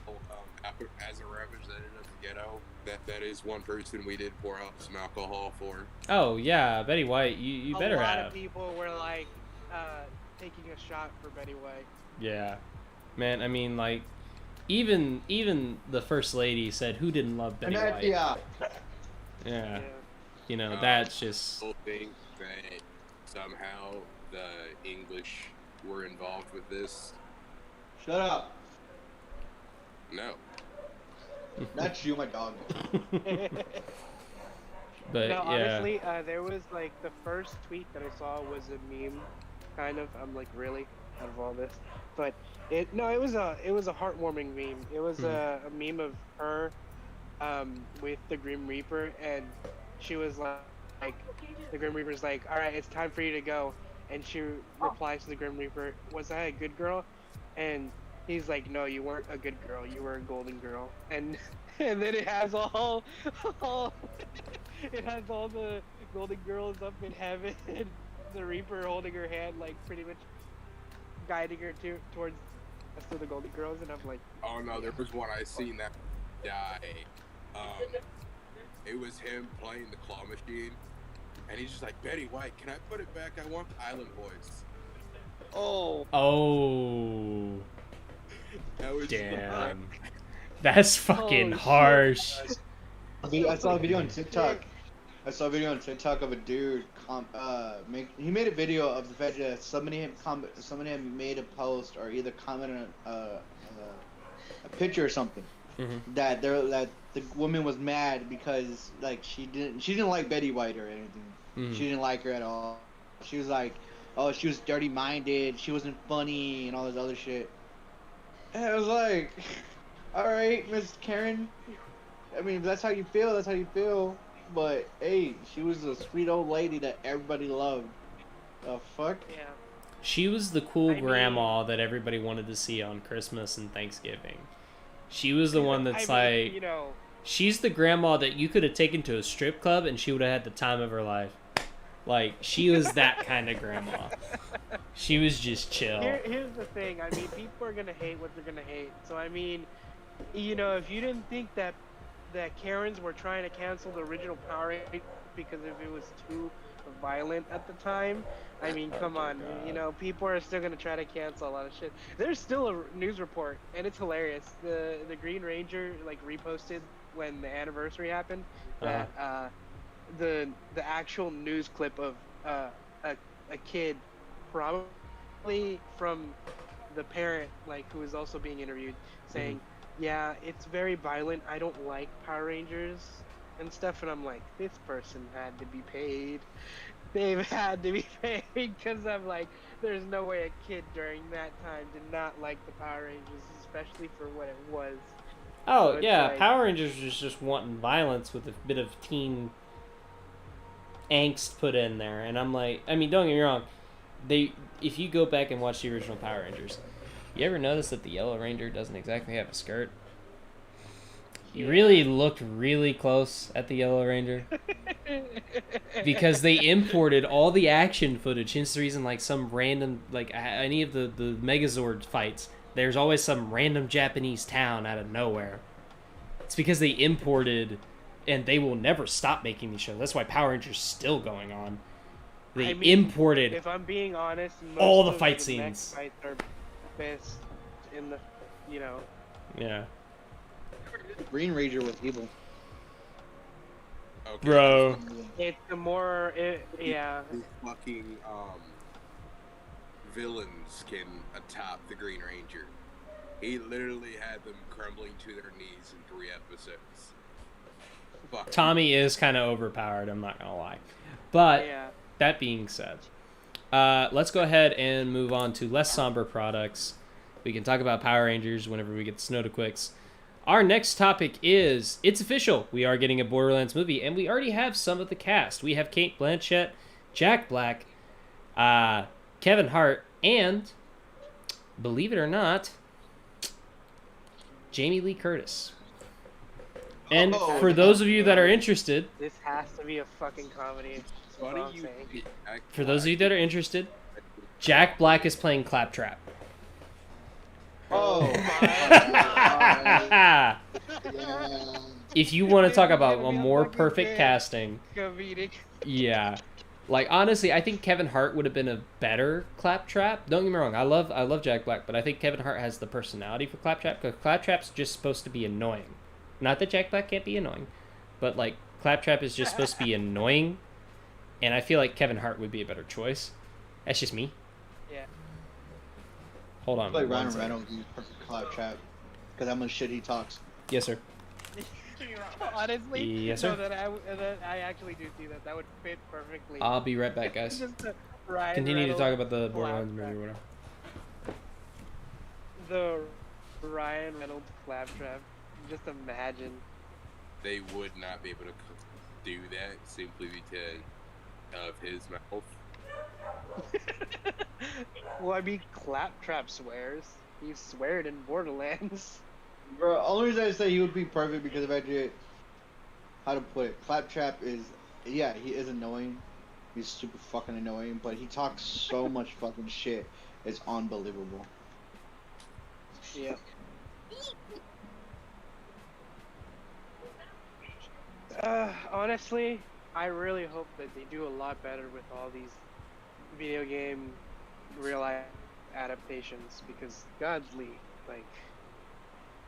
as a representative of the ghetto that is one person we did pour out some alcohol for. Oh yeah, Betty White. You better have. A lot of people were like taking a shot for Betty White. Yeah, man. I mean, like, even the first lady said, "Who didn't love Betty White?" Yeah. You know, that's just. I think that somehow the English were involved with this. Shut up. No. That's you, my dog. But no, yeah. honestly, there was like the first tweet that I saw was a meme, kind of. I'm like, really, out of all this, but it was a heartwarming meme. It was a meme of her, with the Grim Reaper, and she was like, the Grim Reaper's like, all right, it's time for you to go, and she replies to the Grim Reaper, was I a good girl? And he's like, no, you weren't a good girl. You were a golden girl. And then it has all it has all the golden girls up in heaven. The Reaper holding her hand, like pretty much guiding her towards the golden girls. And I'm like, oh no, there was one I seen that die. It was him playing the claw machine, and he's just like, Betty White, can I put it back? I want the Island Boys. Oh. Damn. That's fucking harsh. I saw a video on TikTok. Of a dude. He made a video of the fact that somebody had made a post or either commented on a picture or something that the woman was mad because like she didn't like Betty White or anything. She didn't like her at all. She was like, oh, she was dirty-minded. She wasn't funny and all this other shit. And I was like, all right, Miss Karen. I mean, if that's how you feel, that's how you feel. But, hey, she was a sweet old lady that everybody loved. The fuck? yeah. She was the cool grandma that everybody wanted to see on Christmas and Thanksgiving. She was the one that's you know, she's the grandma that you could have taken to a strip club and she would have had the time of her life. Like, she was that kind of grandma. She was just chill. Here's the thing. I mean, people are going to hate what they're going to hate. So, I mean, you know, if you didn't think that Karens were trying to cancel the original Power Rangers because if it was too violent at the time, I mean, come on. You know, people are still going to try to cancel a lot of shit. There's still a news report, and it's hilarious. The Green Ranger, like, reposted when the anniversary happened that, the actual news clip of a kid, probably from the parent, like, who is also being interviewed, saying, yeah, it's very violent, I don't like Power Rangers and stuff, and I'm like, this person had to be paid. they've had to be paid because I'm like, there's no way a kid during that time did not like the Power Rangers, especially for what it was. Oh, So yeah, like, Power Rangers was just wanting violence with a bit of teen angst put in there. And I'm like, I mean, don't get me wrong. If you go back and watch the original Power Rangers, you ever notice that the Yellow Ranger doesn't exactly have a skirt? You really looked really close at the Yellow Ranger. Because they imported all the action footage. Hence the reason, like, some random, like, any of the Megazord fights, there's always some random Japanese town out of nowhere. It's because they imported, and they will never stop making these shows. That's why Power Rangers still going on. They imported, if I'm being honest, most all the of fight mech scenes. fights are best in the, Yeah. Green Ranger was evil. Okay, Bro. It's the more, yeah. These fucking villains can atop the Green Ranger. He literally had them crumbling to their knees in 3 episodes. Fuck. Tommy is kind of overpowered, I'm not going to lie. But, Yeah. that being said, let's go ahead and move on to less somber products. We can talk about Power Rangers whenever we get to SnodaQuicks. Our next topic is, it's official. We are getting a Borderlands movie, and we already have some of the cast. We have Cate Blanchett, Jack Black, Kevin Hart, and, believe it or not, Jamie Lee Curtis. And for those of you that are interested... This has to be a fucking comedy. That's what I'm saying. For those of you that are interested, Jack Black is playing Claptrap. Oh my. If you want to talk about a more perfect casting, Comedic. yeah, like honestly, I think Kevin Hart would have been a better Claptrap. Don't get me wrong, I love Jack Black, but I think Kevin Hart has the personality for Claptrap because Claptrap's just supposed to be annoying. Not that Jack Black can't be annoying, but like Claptrap is just supposed to be annoying, and I feel like Kevin Hart would be a better choice. That's just me. Yeah. Hold on. Like Ryan Reynolds, he's perfect Claptrap. Because how much shit he talks. Yes, sir. Honestly, yes, sir. No, that I actually do see that. That would fit perfectly. I'll be right back, guys. Ryan Continue Reynolds to talk about the Borderlands movie or whatever. The Ryan Reynolds Claptrap. Just imagine. They would not be able to do that simply because of his mouth. Well, I mean, Claptrap swears. He sweared in Borderlands. Bro, only reason I say he would be perfect because of actually, how to put it, Claptrap is, yeah, he is annoying. He's super fucking annoying, but he talks so much fucking shit. It's unbelievable. Yeah. Honestly, I really hope that they do a lot better with all these video game real life adaptations because godly, like,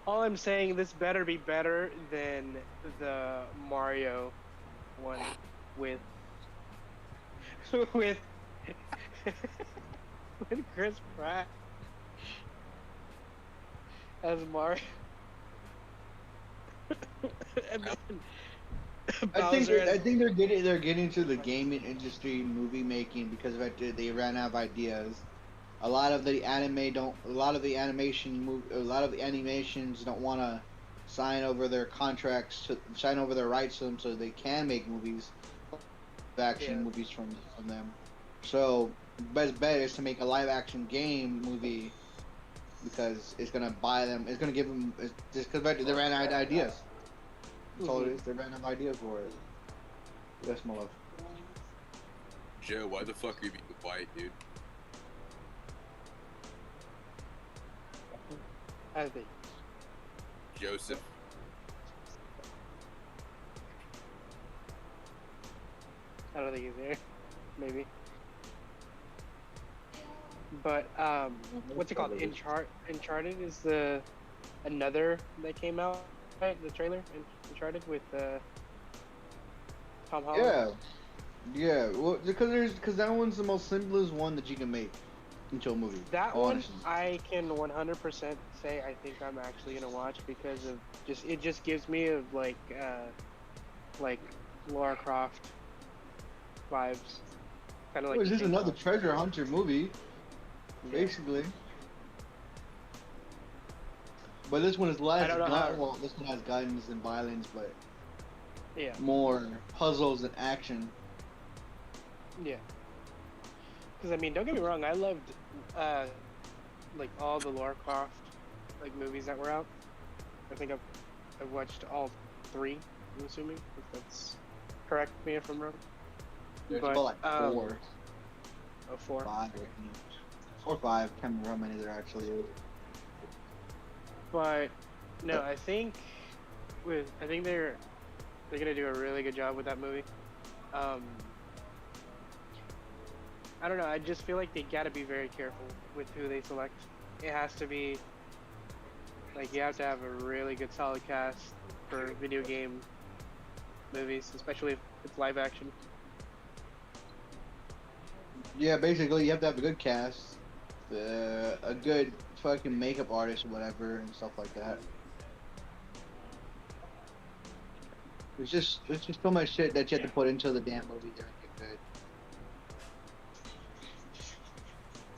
all I'm saying, this better be better than the Mario one with with Chris Pratt as Mario. And then I think they're getting to the gaming industry movie making because of it, they ran out of ideas. A lot of the animations don't want to sign over their contracts sign over their rights to them so they can make movies, action movies from them. So best bet is to make a live action game movie because it's gonna buy them. It's gonna give them just because they ran out of ideas. That's all it is. They ran out of ideas for it. Yes, my love. Joe, why the fuck are you being quiet, dude? I think. Joseph. I don't think he's there. Maybe. But what's it called? Uncharted is the another that came out, right? The trailer, Uncharted with Tom Holland. Yeah. Well, because that one's the most simplest one that you can make into a movie. That honestly. one I can 100% say I think I'm actually gonna watch because of it just gives me of like Lara Croft vibes. Kind of like. It's just another treasure hunter movie, basically. But this one is less well, this one has guns and violence, but more puzzles and action. Yeah. Because I mean, don't get me wrong, I loved like all the Lara Croft like movies that were out. I think I've watched all 3. I'm assuming if that's correct me if I'm wrong. There's about like 4. Oh, 4. 5. 4 or 5. Can't remember how many there actually is. But no, I think they're gonna do a really good job with that movie. I don't know. I just feel like they gotta be very careful with who they select. It has to be like you have to have a really good solid cast for video game movies, especially if it's live action. Yeah, basically you have to have a good cast, a good fucking makeup artist or whatever and stuff like that. There's just so much shit that you have to put into the damn movie to make it good.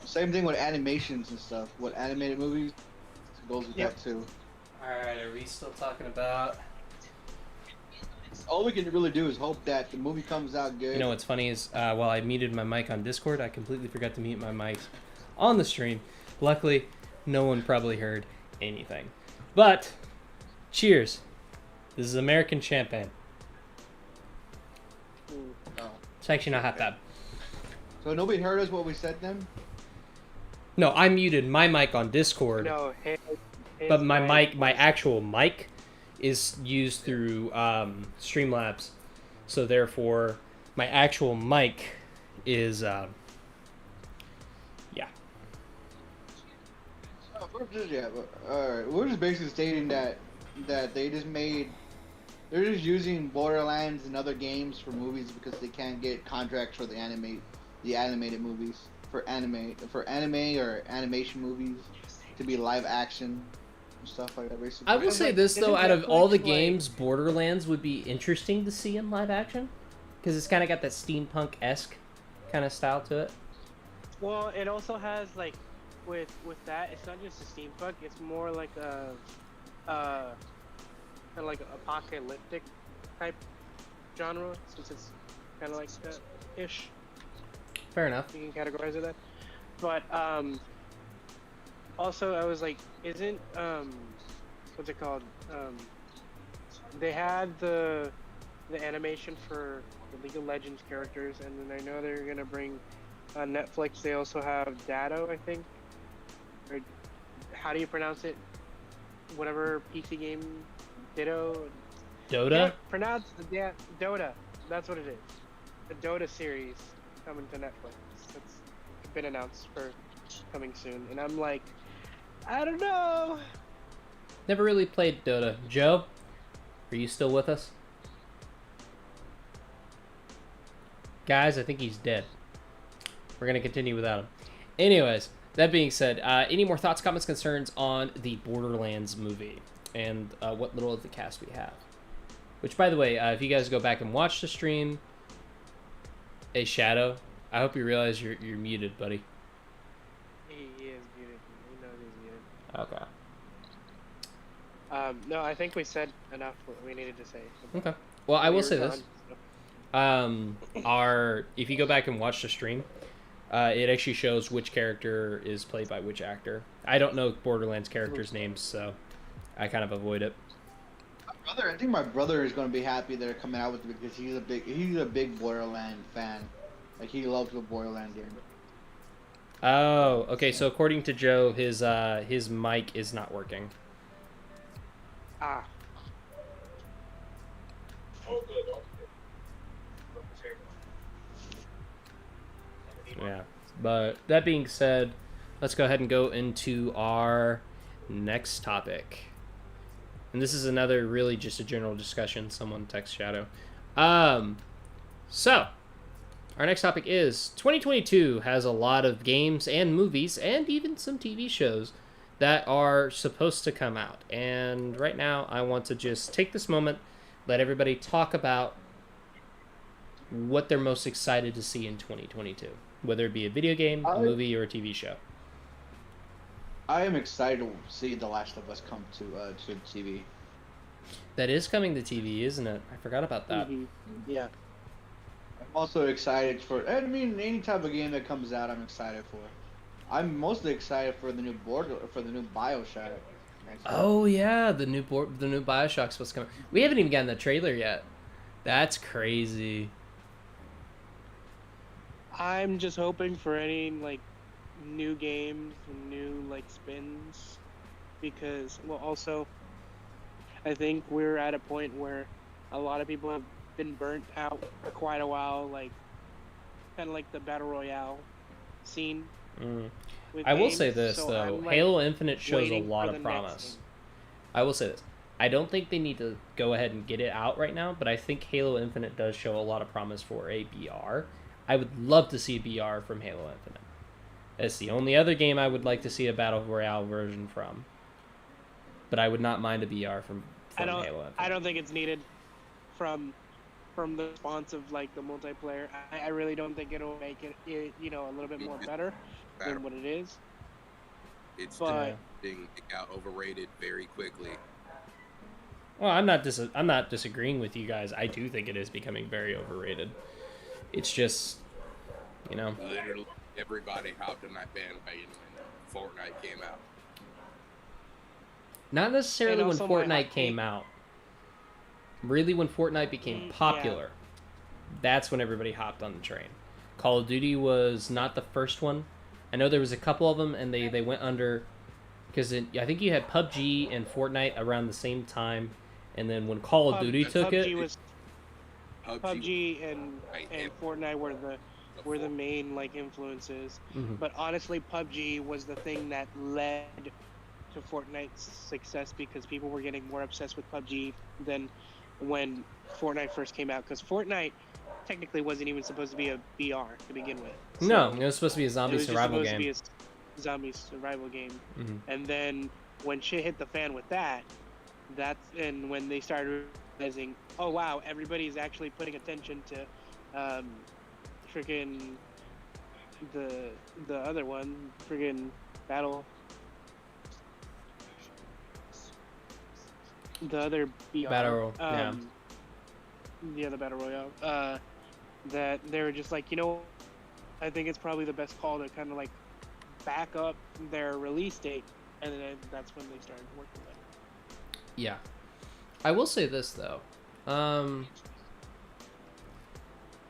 Same thing with animations and stuff. With animated movies, it goes with that too. Alright, are we still talking about... All we can really do is hope that the movie comes out good. You know what's funny is, while I muted my mic on Discord, I completely forgot to mute my mic on the stream. Luckily, no one probably heard anything. But, cheers. This is American champagne. Oh. It's actually not half bad. So nobody heard us what we said then? No, I muted my mic on Discord. No, but my actual mic is used through Streamlabs. So therefore, my actual mic is, yeah. We're just basically stating that they're just using Borderlands and other games for movies because they can't get contracts for the animated movies for anime or animation movies to be live action and stuff like that. Basically. I will say this though, out of all the games, Borderlands would be interesting to see in live action because it's kind of got that steampunk-esque kind of style to it. Well, it also has like with that, it's not just a steampunk; it's more like a kind of like apocalyptic type genre, since it's kind of like ish. Fair enough. You can categorize it that. But also I was like, isn't what's it called? They had the animation for the League of Legends characters, and then I know they're gonna bring on Netflix. They also have Dado, I think. Or how do you pronounce it? Whatever PC game, Ditto. Dota. Yeah, pronounce Dota. That's what it is. The Dota series coming to Netflix. It's been announced for coming soon, and I'm like, I don't know. Never really played Dota. Joe, are you still with us? Guys, I think he's dead. We're gonna continue without him. Anyways, that being said, any more thoughts, comments, concerns on the Borderlands movie and what little of the cast we have? Which, by the way, if you guys go back and watch the stream, hey Shadow, I hope you realize you're muted, buddy. He is muted. We know he's muted. Okay. No, I think we said enough what we needed to say. Okay. Well, I will say this. If you go back and watch the stream, it actually shows which character is played by which actor. I don't know Borderlands characters' names, so I kind of avoid it. I think my brother is going to be happy they're coming out with it because he's a big Borderlands fan. Like, he loves the Borderlands game. Oh, okay. So according to Joe, his mic is not working. Ah. Yeah. But that being said, let's go ahead and go into our next topic. And this is another really just a general discussion. Someone text Shadow. So, our next topic is 2022 has a lot of games and movies and even some TV shows that are supposed to come out. And right now, I want to just take this moment, let everybody talk about what they're most excited to see in 2022, whether it be a video game, a movie, or a TV show. I am excited to see The Last of Us come to TV. That is coming to TV, isn't it? I forgot about that. Mm-hmm. Yeah. I'm also excited for. I mean, any type of game that comes out, I'm excited for. I'm mostly excited for the new BioShock. Oh yeah, the new BioShock's supposed to come. We haven't even gotten the trailer yet. That's crazy. I'm just hoping for any like new games and new like spins, because also I think we're at a point where a lot of people have been burnt out for quite a while, like kind of like the battle royale scene. I will say this though, Halo Infinite shows a lot of promise. I will say this. I don't think they need to go ahead and get it out right now, but I think Halo Infinite does show a lot of promise for a BR. I would love to see a BR from Halo Infinite. It's the only other game I would like to see a Battle Royale version from. But I would not mind a BR from Halo Infinite. I don't think it's needed from the response of like the multiplayer. I really don't think it'll make it a little bit more better than what it is. It got overrated very quickly. Well, I'm not disagreeing with you guys. I do think it is becoming very overrated. It's just, literally everybody hopped on that bandwagon when Fortnite came out. Not necessarily when Fortnite came out. Really, when Fortnite became popular, that's when everybody hopped on the train. Call of Duty was not the first one. I know there was a couple of them, and they went under, because I think you had PUBG and Fortnite around the same time, and then when Call of Duty took it, PUBG and Fortnite were the main like influences. Mm-hmm. But honestly, PUBG was the thing that led to Fortnite's success, because people were getting more obsessed with PUBG than when Fortnite first came out, because Fortnite technically wasn't even supposed to be a BR to begin with. So no, it was supposed to be a zombie survival game. It was supposed to be a zombie survival game. Mm-hmm. And then when shit hit the fan with and when they started realizing, oh wow, everybody's actually putting attention to freaking the other one, freaking Battle. The other BR, Battle, yeah, the Battle Royale, that they were just like, I think it's probably the best call to kind of like back up their release date, and then that's when they started working on it. Yeah. I will say this though.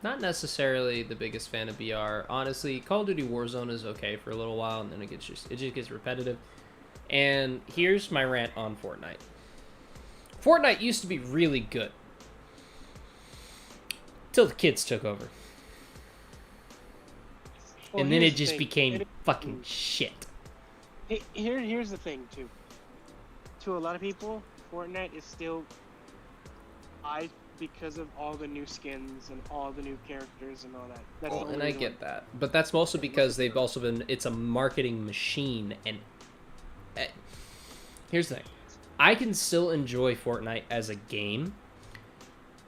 Not necessarily the biggest fan of BR. Honestly, Call of Duty Warzone is okay for a little while, and then it just gets repetitive. And here's my rant on Fortnite. Fortnite used to be really good. Till the kids took over. Well, and then it just became fucking shit. Here's the thing, too. To a lot of people, Fortnite is still because of all the new skins and all the new characters and all that. That's the only and I reason get that. But that's also because they've also been... It's a marketing machine, and... Here's the thing. I can still enjoy Fortnite as a game,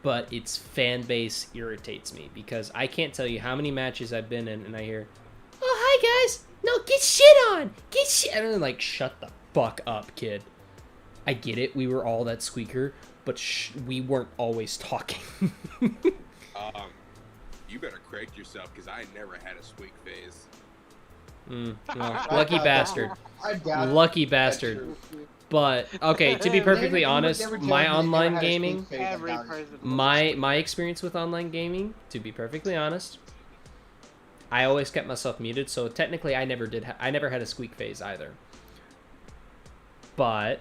but its fan base irritates me, because I can't tell you how many matches I've been in and I hear, "Oh, hi guys! No, get shit on! Get shit!" And I'm like, shut the fuck up, kid. I get it, we were all that squeaker, but we weren't always talking. You better correct yourself, because I never had a squeak phase. No, lucky bastard. Lucky bastard. But, okay, to be perfectly honest, my online gaming, my experience with online gaming, to be perfectly honest, I always kept myself muted, so technically I never had a squeak phase either. But...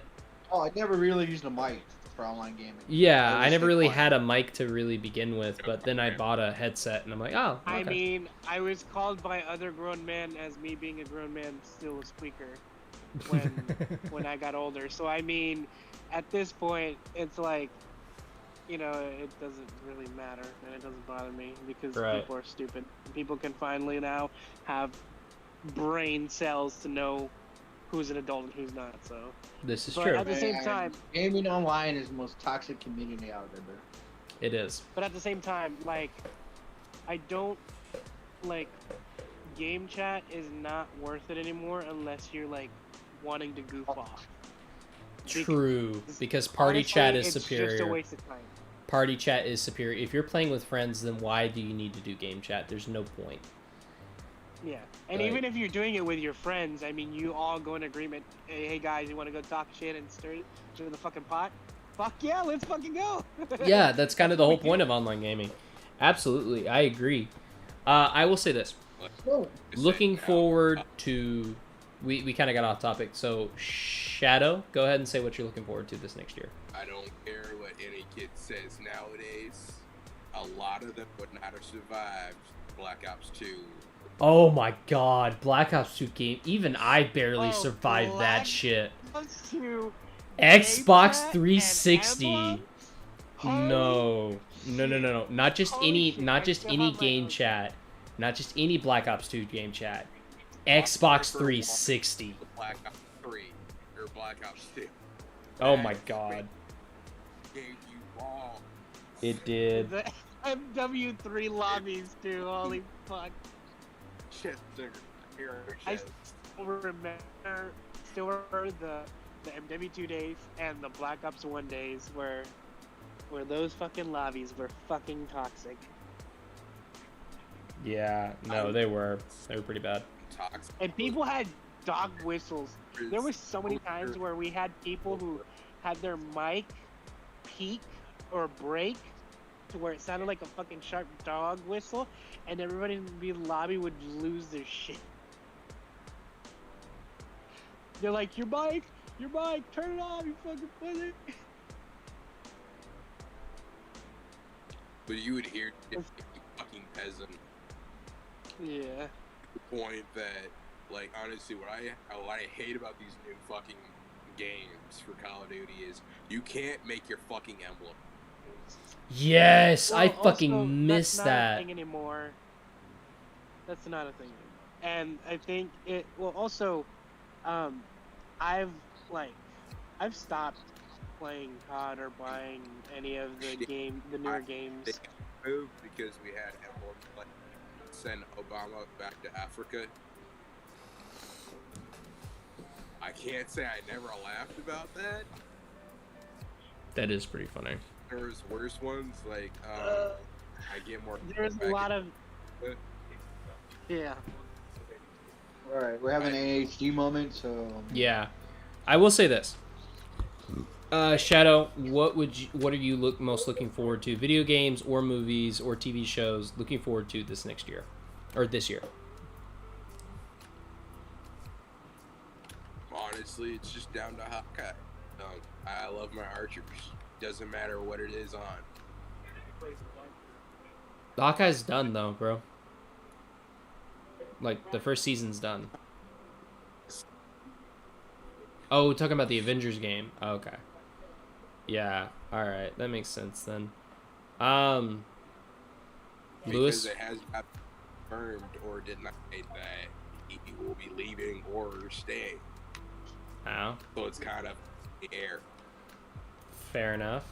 Oh, I never really used a mic for online gaming. Yeah, I never really had a mic to really begin with, but then I bought a headset, and I'm like, oh, okay. I mean, I was called by other grown men as me being a grown man still a squeaker. when I got older. So I mean, at this point, it's like, it doesn't really matter, and it doesn't bother me, because people are stupid. People can finally now have brain cells to know who's an adult and who's not. So this is but true. At the same time, gaming online is the most toxic community out there, bro. It is. But at the same time, like, I don't like game chat is not worth it anymore unless you're like wanting to goof off. True, because party honestly, chat is it's superior. just a waste of time. Party chat is superior. If you're playing with friends, then why do you need to do game chat? There's no point. Yeah, and Like, even if you're doing it with your friends, I mean, you all go in agreement. Hey guys, you want to go talk shit and stir the fucking pot? Fuck yeah, let's fucking go. yeah, that's kind of the whole point of online gaming. Absolutely, I agree. I will say this. Looking forward to... We kind of got off topic. So, Shadow, go ahead and say what you're looking forward to this next year. I don't care what any kid says nowadays. A lot of them would not have survived Black Ops 2. Oh my god, Black Ops 2 game. Even I barely survived that shit. Ops 2, Xbox 360. No. Not just any game chat. Not just any Black Ops 2 game chat. Xbox 360. Black Ops 3 or Black Ops 2. Oh my god. Gave you balls. It did. The MW3 lobbies too. Holy fuck. Shit, I still remember the MW2 days and the Black Ops 1 days where those fucking lobbies were fucking toxic. Yeah, no, they were pretty bad. Toxic. And people had dog whistles. There was so many times where we had people who had their mic peak or break to where it sounded like a fucking sharp dog whistle, and everybody in the lobby would lose their shit. They're like, your mic, turn it off, you fucking pussy. But you would hear you fucking peasant. Yeah. The point that, like, honestly, what I hate about these new fucking games for Call of Duty is you can't make your fucking emblem. Yes, Well, I fucking also, miss that's not that. a thing anymore. That's not a thing anymore. And I think it. Well, also, I've stopped playing COD or buying any of the newer games. They moved because we had emblem like send Obama back to Africa. I can't say I never laughed about that. That is pretty funny. There was worse ones like I get more. There's a lot of. Yeah. All right, we're having an ADHD moment, so. Yeah, I will say this. Shadow, what are you most looking forward to? Video games or movies or TV shows looking forward to this next year, or this year? Honestly, it's just down to Hawkeye. I love my archers. Doesn't matter what it is on. The Hawkeye's done though, bro. Like the first season's done. Oh, talking about the Avengers game. Oh, okay. Yeah. All right, that makes sense then. Lewis. Because it has not confirmed or denied that he will be leaving or staying. Oh. So it's kind of in the air. Fair enough.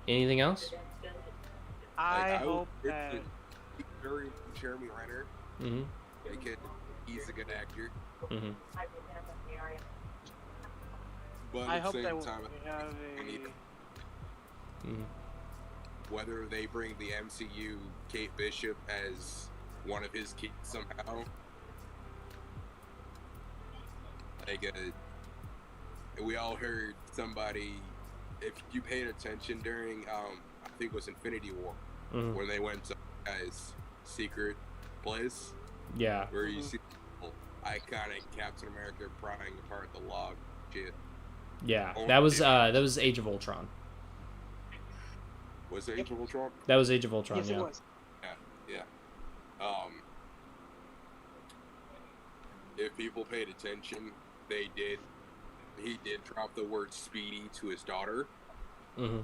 Anything else? I hope that. Jeremy Renner. Mm-hmm. Because he's a good actor. Mm-hmm. But I at hope the that same we time, have Mm-hmm. whether they bring the MCU Kate Bishop as one of his kids somehow, like we all heard somebody, if you paid attention during I think it was Infinity War, Mm-hmm. when they went to guy's secret place, Yeah. where you see iconic Captain America prying apart the log shit. Yeah. That was Age of Ultron. Was it Age of Ultron? That was Age of Ultron. Yes, Yeah. it was. Yeah. If people paid attention, he did drop the word Speedy to his daughter, Mm-hmm.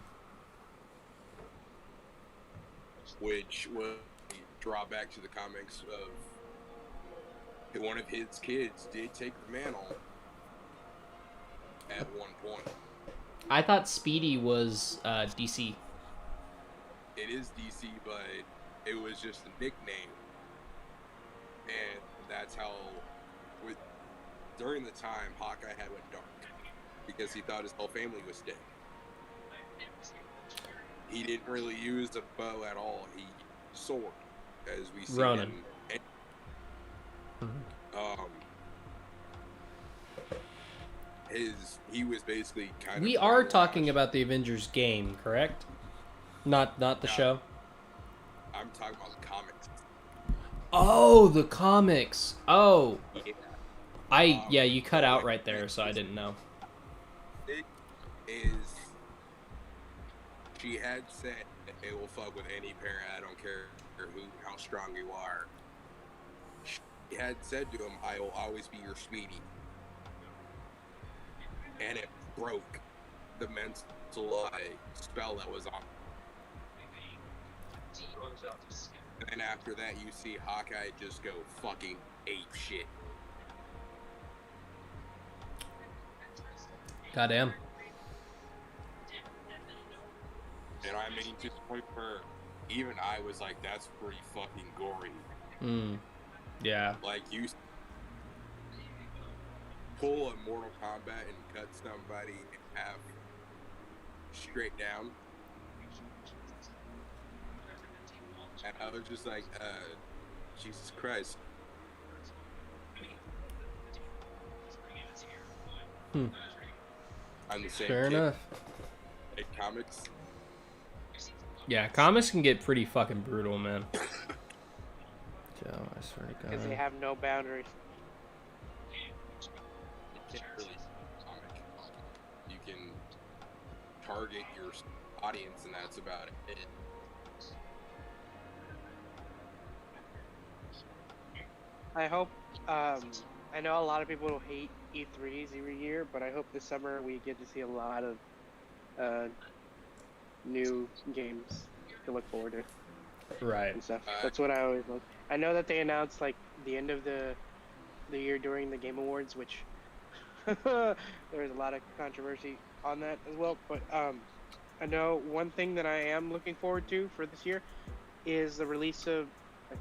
which will draw back to the comics of one of his kids did take the mantle at one point. I thought Speedy was DC. It is DC, but it was just a nickname, and that's how. During the time, Hawkeye had went dark because he thought his whole family was dead. He didn't really use a bow at all. He used a sword, as we see Ronin. He was basically kind of. We are talking about the Avengers game, correct? Not the show. I'm talking about the comics. Oh, the comics. Oh, Yeah. you cut out right there, so I didn't know. It is. She had said that it will fuck with any parent. I don't care how strong you are. She had said to him, "I will always be your sweetie," and it broke the mental spell that was on. And after that, you see Hawkeye just go fucking ape shit. Goddamn. And I mean, to the point where even I was like, that's pretty fucking gory. Yeah. Like, you pull a Mortal Kombat and cut somebody in half straight down. And I was just like, Jesus Christ. I'm the same Fair kid. enough. Like comics. Yeah, comics can get pretty fucking brutal, man. Joe, I swear to God. Because they have no boundaries. You can't really comic. You can target your audience, and that's about it. I hope, I know a lot of people hate E3s every year, but I hope this summer we get to see a lot of new games to look forward to. Right. And stuff. That's what I always look. I know that they announced like the end of the year during the Game Awards, which there was a lot of controversy on that as well. But I know one thing that I am looking forward to for this year is the release of, I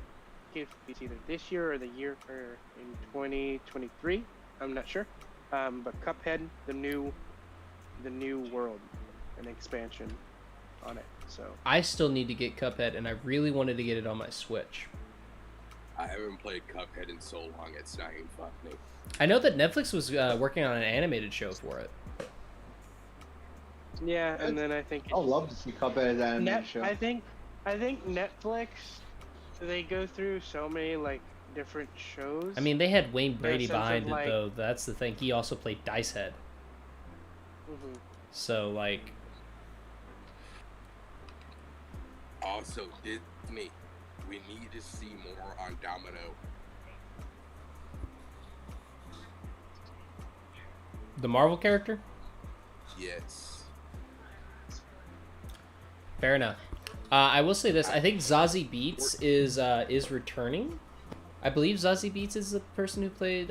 think it's either this year or the year or in 2023. I'm not sure. But Cuphead, the new world, an expansion on it. So I still need to get Cuphead, and I really wanted to get it on my Switch. I haven't played Cuphead in so long, it's not even funny. I know that Netflix was working on an animated show for it. yeah, and then I think I'd love to see Cuphead as an animated show. I think Netflix, they go through so many like different shows. I mean, they had Wayne Brady sense of, behind it, like- though. That's the thing. He also played Dice Head. Mhm. So, like... Also, Disney, we need to see more on Domino. The Marvel character? Yes. Fair enough. I will say this. I think Zazie Beetz is returning. I believe Zazie Beetz is the person who played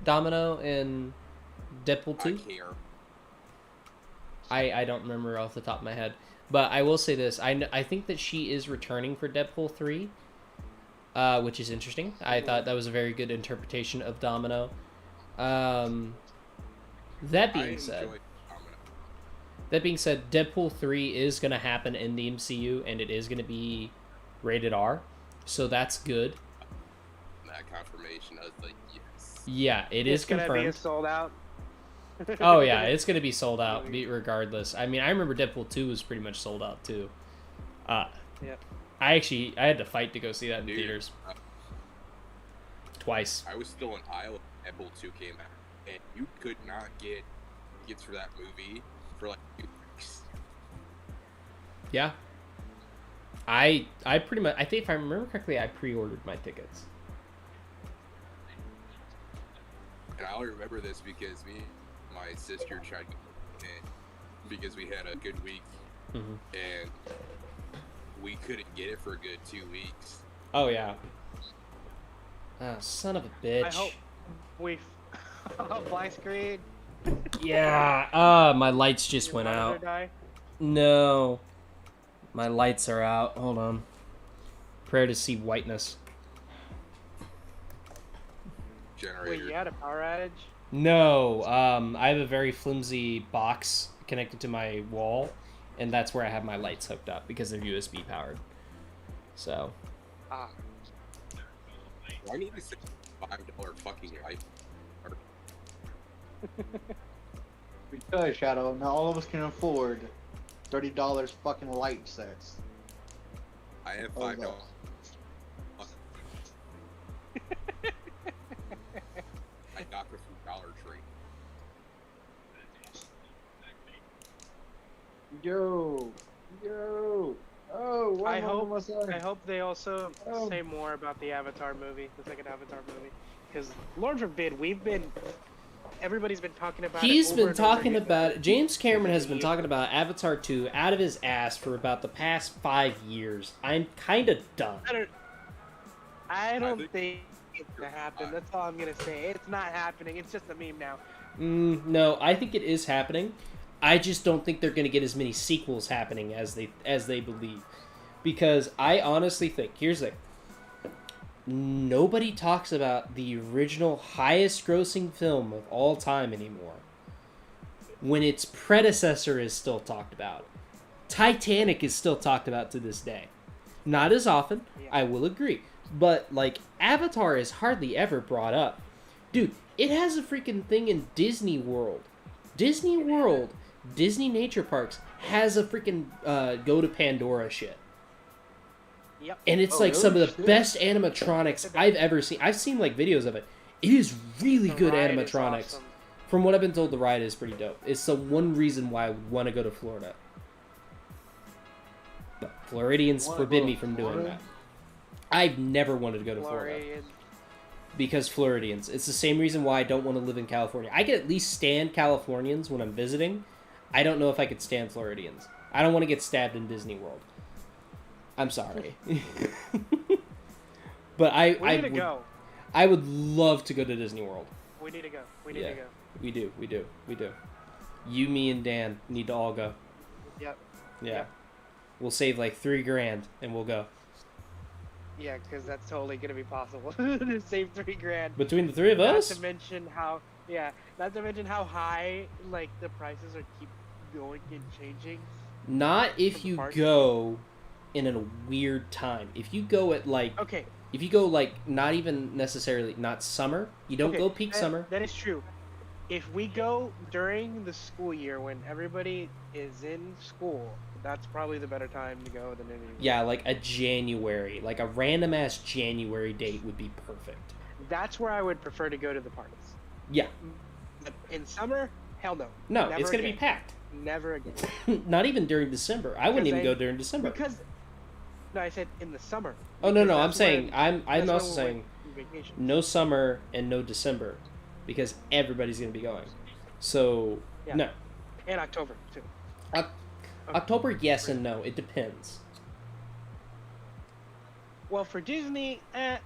Domino in Deadpool 2. I don't remember off the top of my head. But I will say this. I think that she is returning for Deadpool 3, which is interesting. I thought that was a very good interpretation of Domino. That being said, Deadpool 3 is going to happen in the MCU, and it is going to be rated R. So that's good. That confirmation, I was like, yes. Yeah, It's confirmed. gonna be sold out. Oh yeah, it's gonna be sold out regardless. I mean, I remember Deadpool 2 was pretty much sold out too. Yeah. I had to fight to go see that in theaters. Twice. I was still in Iowa when Deadpool 2 came out, and you could not get tickets for that movie for like 2 weeks. Yeah. I pretty much, I think if I remember correctly, I pre-ordered my tickets. And I only remember this because me and my sister tried to get it because we had a good week, and we couldn't get it for a good 2 weeks. Oh yeah. Oh, son of a bitch. I hope we fly screen. Yeah. My lights just Your went monitor out. die? No. My lights are out. Hold on. Prepare to see whiteness. Generator. Wait, you had a power outage? No, I have a very flimsy box connected to my wall, and that's where I have my lights hooked up because they're USB powered. So. Ah. Why need a $5 fucking light? Because, Shadow, not all of us can afford $30 fucking light sets. I have $5. I got this from Dollar Tree. Yo. Oh, one I more on my side. hope they also say more about the Avatar movie, the second Avatar movie, because Lord forbid everybody's been talking about. He's it been over and over talking again. about it. James Cameron has been talking about Avatar 2 out of his ass for about the past 5 years. I'm kind of done. I don't think it's gonna happen. That's all I'm gonna say. It's not happening. It's just a meme now. No, I think it is happening. I just don't think they're going to get as many sequels happening as they believe. Because I honestly think, here's the thing. Nobody talks about the original highest grossing film of all time anymore. When its predecessor is still talked about. Titanic is still talked about to this day. Not as often, I will agree. But, like, Avatar is hardly ever brought up. Dude, it has a freaking thing in Disney World. Disney Nature Parks has a freaking Go to Pandora shit. Yep. And it's like some of the best animatronics I've ever seen. I've seen like videos of it. It is really good animatronics. Awesome. From what I've been told, the ride is pretty dope. It's the one reason why I would want to go to Florida. But Floridians forbid me from doing that. I've never wanted to go to Florida. Because Floridians. It's the same reason why I don't want to live in California. I can at least stand Californians when I'm visiting. I don't know if I could stand Floridians. I don't want to get stabbed in Disney World. I'm sorry. But I would love to go to Disney World. We need to go. We need to go. We do. You, me, and Dan need to all go. Yep. Yeah. Yep. We'll save like $3,000 and we'll go. Yeah, because that's totally gonna be possible to save $3,000 between the three of us. Not to mention how high like the prices are keep going and changing. Not if you go in a weird time. If you go at like if you go like not even necessarily not summer, you don't go peak summer. That is true. If we go during the school year when everybody is in school, that's probably the better time to go than any. Yeah, like a January, like a random ass January date would be perfect. That's where I would prefer to go to the parties. Yeah. In summer, hell no. No, it's gonna be packed. Never again. Not even during December. I wouldn't even go during December. No, I said in the summer. Oh no, I'm saying I'm also saying no summer and no December, because everybody's gonna be going. So no. And October too. October, yes and no. It depends. Well, for Disney,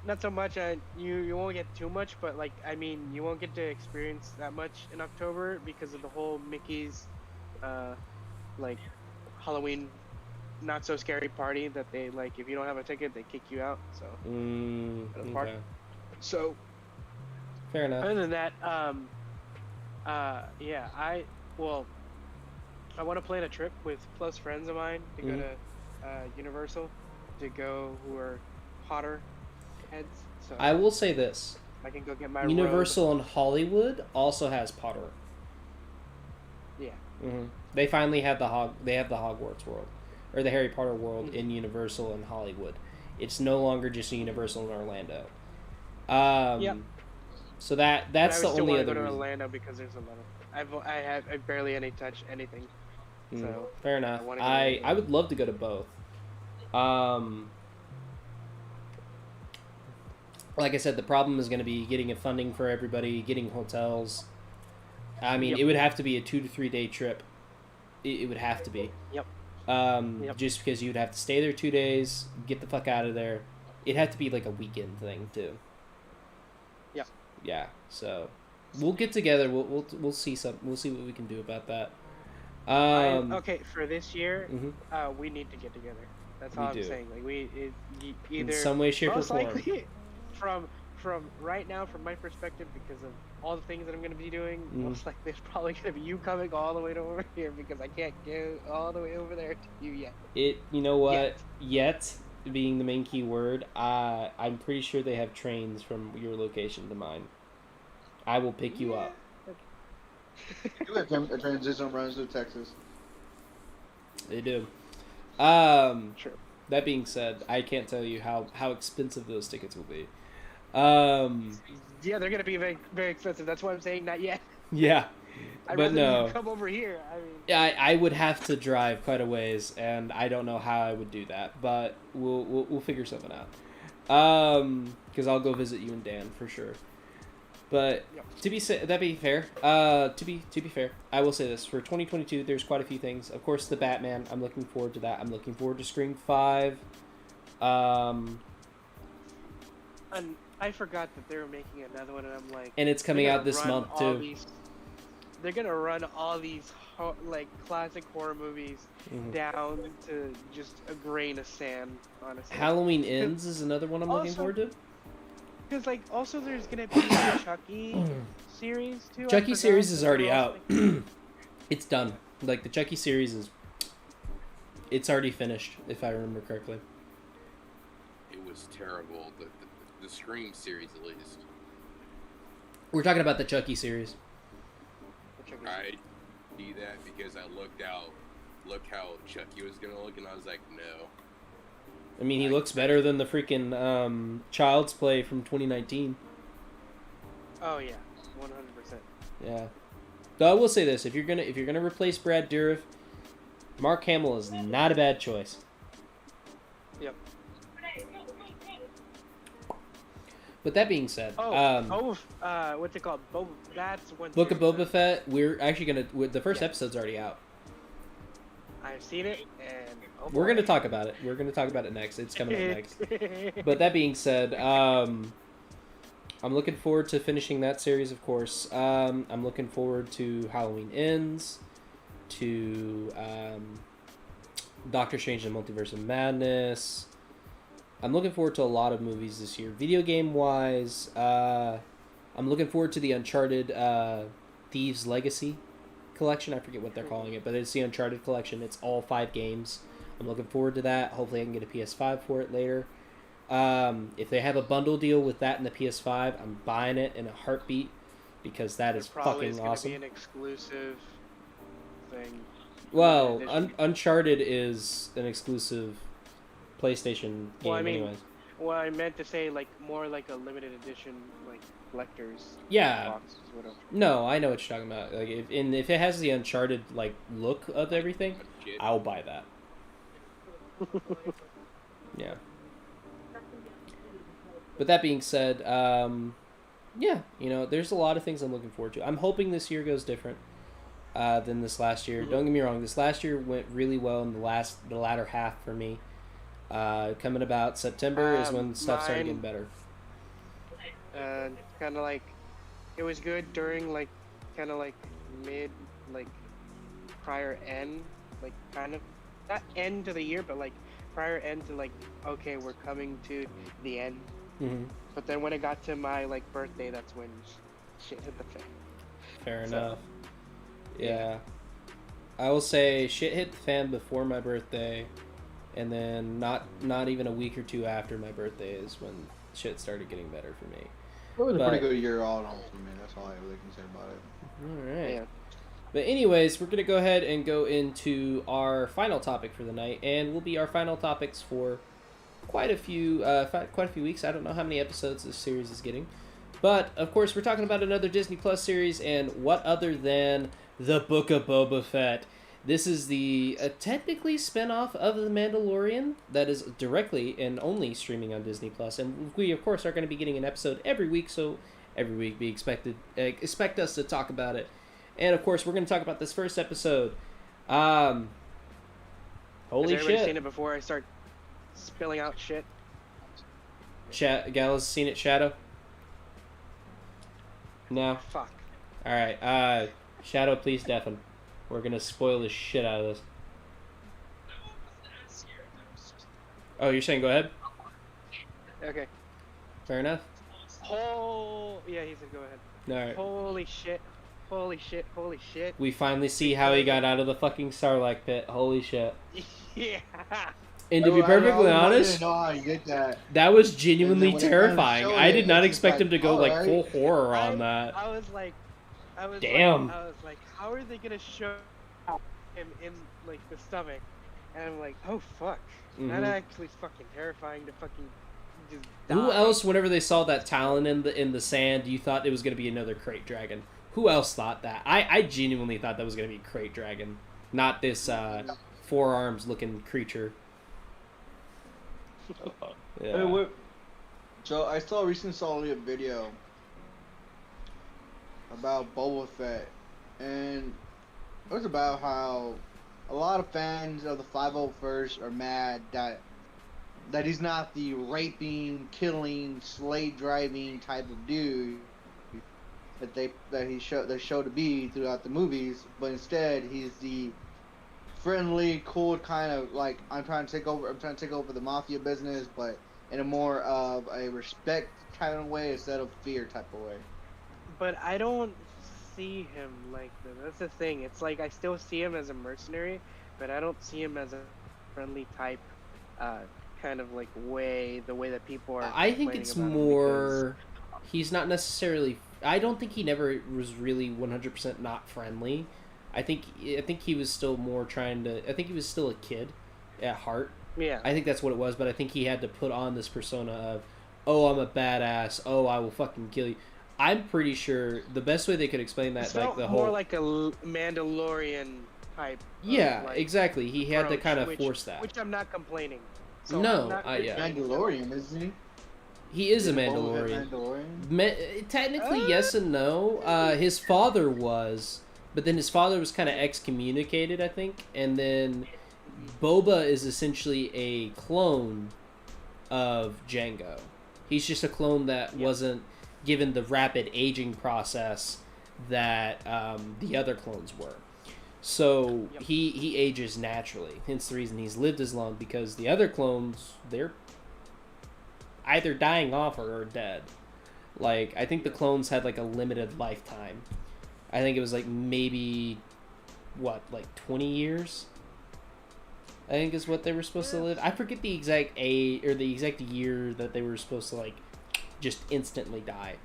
not so much. You won't get too much, but like I mean, you won't get to experience that much in October because of the whole Mickey's, like Halloween, not so scary party that they like. If you don't have a ticket, they kick you out. So. Okay. So. Fair enough. Other than that, yeah, I want to plan a trip with close friends of mine to go to Universal, to go who are Potter heads. So I will say this: I can go get my Universal robe. in Hollywood also has Potter. Yeah. They finally have the Hogwarts world, or the Harry Potter world in Universal in Hollywood. It's no longer just a Universal in Orlando. Yep. So that's the only other go to reason. Orlando because there's a lot of I barely touch anything. So fair enough. I would love to go to both. Like I said, the problem is going to be getting funding for everybody, getting hotels. I mean, it would have to be a 2 to 3 day trip. It would have to be. Yep. Just because you would have to stay there 2 days, get the fuck out of there. It'd have to be like a weekend thing too. Yeah. Yeah. So we'll get together. We'll see We'll see what we can do about that. Okay, for this year, we need to get together. That's all I'm saying. Like either in some way, shape, or most form. likely from right now, from my perspective, because of all the things that I'm gonna be doing, most likely it's probably gonna be you coming all the way to over here because I can't go all the way over there to you yet. You know what? Yet being the main key word, I'm pretty sure they have trains from your location to mine. I will pick you up. You have a transition runs to Texas. They do. Sure. That being said, I can't tell you how expensive those tickets will be. Yeah, they're gonna be very, very expensive. That's why I'm saying not yet. Yeah, I'd but rather no. you come over here. I mean, Yeah, I would have to drive quite a ways, and I don't know how I would do that, but we'll figure something out. Because I'll go visit you and Dan for sure. But to be fair, to be fair, I will say this: for 2022, there's quite a few things. Of course, the Batman. I'm looking forward to that. I'm looking forward to Scream 5. And I forgot that they were making another one, and I'm like. And it's coming out this month too. They're gonna run all these like classic horror movies down to just a grain of sand. Honestly. Halloween Ends is another one I'm looking forward to. Because like also there's gonna be the Chucky series too. Chucky series is already out. It's done. Like the Chucky series it's already finished, if I remember correctly. It was terrible. The Scream series, at least. We're talking about the Chucky series. I see that because I looked how Chucky was gonna look, and I was like, no. I mean, he looks better than the freaking Child's Play from 2019. Oh yeah, 100%. Yeah. Though I will say this: if you're gonna replace Brad Dourif, Mark Hamill is not a bad choice. Yep. But that being said, what's it called? That's one. Book of Boba Fett. We're actually the first episode's already out. I've seen it, and we're gonna talk about it. We're gonna talk about it next. It's coming up next. But that being said, I'm looking forward to finishing that series. Of course, I'm looking forward to Halloween Ends, to Doctor Strange and the Multiverse of Madness. I'm looking forward to a lot of movies this year. Video game wise, I'm looking forward to the Uncharted Thieves Legacy collection. I forget what they're calling it, but it's the Uncharted collection. It's all 5 games. I'm looking forward to that. Hopefully I can get a PS5 for it later. If they have a bundle deal with that and the PS5, I'm buying it in a heartbeat because that is fucking awesome. Be an exclusive thing. Well, Uncharted is an exclusive PlayStation game, anyways. Well, I meant to say like more like a limited edition, like collector's. Yeah. Boxes, whatever. No, I know what you're talking about. Like, if it has the Uncharted like look of everything, I'll buy that. Yeah. But that being said, yeah, there's a lot of things I'm looking forward to. I'm hoping this year goes different than this last year. Don't get me wrong. This last year went really well in the latter half for me. Coming about September is when stuff started getting better. Kind of like, it was good during like, kind of like mid, like prior end, like kind of, not end to the year, but like prior end to like, okay, we're coming to the end. Mm-hmm. But then when it got to my like birthday, that's when shit hit the fan. Fair enough. Yeah. I will say shit hit the fan before my birthday. And then not even a week or two after my birthday is when shit started getting better for me. It was a pretty good year all in all for me. That's all I really can say about it. All right. Yeah. But anyways, we're going to go ahead and go into our final topic for the night. And will be our final topics for quite a few weeks. I don't know how many episodes this series is getting. But, of course, we're talking about another Disney Plus series. And what other than The Book of Boba Fett. This is the technically spin-off of The Mandalorian that is directly and only streaming on Disney Plus, and we of course are going to be getting an episode every week. So every week, expect us to talk about it, and of course we're going to talk about this first episode. Holy Has everybody shit! Seen it before I start spilling out shit? Gallows seen it, Shadow? No. Fuck. All right. Shadow, please deafen. We're gonna spoil the shit out of this. Oh, you're saying go ahead? Okay. Fair enough. Yeah, he said go ahead. All right. Holy shit. Holy shit. Holy shit. We finally see how he got out of the fucking Sarlacc pit. Holy shit. Yeah. And to be perfectly honest, I didn't know how he did that. that was genuinely And then when it kinda terrifying. showed I did it, not it's just expect him to like, go like full alright. horror on that. I was like, Damn. I was like, how are they gonna show him in like the stomach? And I'm like, oh fuck, that actually is fucking terrifying to fucking just die. Who else, whenever they saw that talon in the sand, you thought it was gonna be another crate dragon? Who else thought that? I genuinely thought that was gonna be crate dragon, not this forearms looking creature. Yeah. Hey, what? So I recently saw a video about Boba Fett, and it was about how a lot of fans of the 501st are mad that he's not the raping, killing, slave driving type of dude they're shown to be throughout the movies, but instead he's the friendly, cool kind of like I'm trying to take over the mafia business, but in a more of a respect kind of way instead of fear type of way. But I don't see him like that. That's the thing. It's like I still see him as a mercenary, but I don't see him as a friendly type, kind of like the way that people are. I think it's more. He's not necessarily. I don't think he never was really 100% not friendly. I think he was still more trying to. I think he was still a kid at heart. Yeah. I think that's what it was, but I think he had to put on this persona of, oh, I'm a badass. Oh, I will fucking kill you. I'm pretty sure the best way they could explain that, It's like the more whole, like a Mandalorian type. yeah, like, exactly. He had to kind of force that. Which I'm not complaining. So No, Yeah. Mandalorian, isn't he? He is a Mandalorian. Technically, yes and no. His father was, but then his father was kind of excommunicated, I think, and then Boba is essentially a clone of Jango. He's just a clone that wasn't given the rapid aging process that the other clones were. So he ages naturally. Hence the reason he's lived as long, because the other clones, they're either dying off or are dead. Like, I think the clones had like a limited lifetime. I think it was like maybe, like 20 years? I think is what they were supposed to live. I forget the exact age or the exact year that they were supposed to like just instantly die.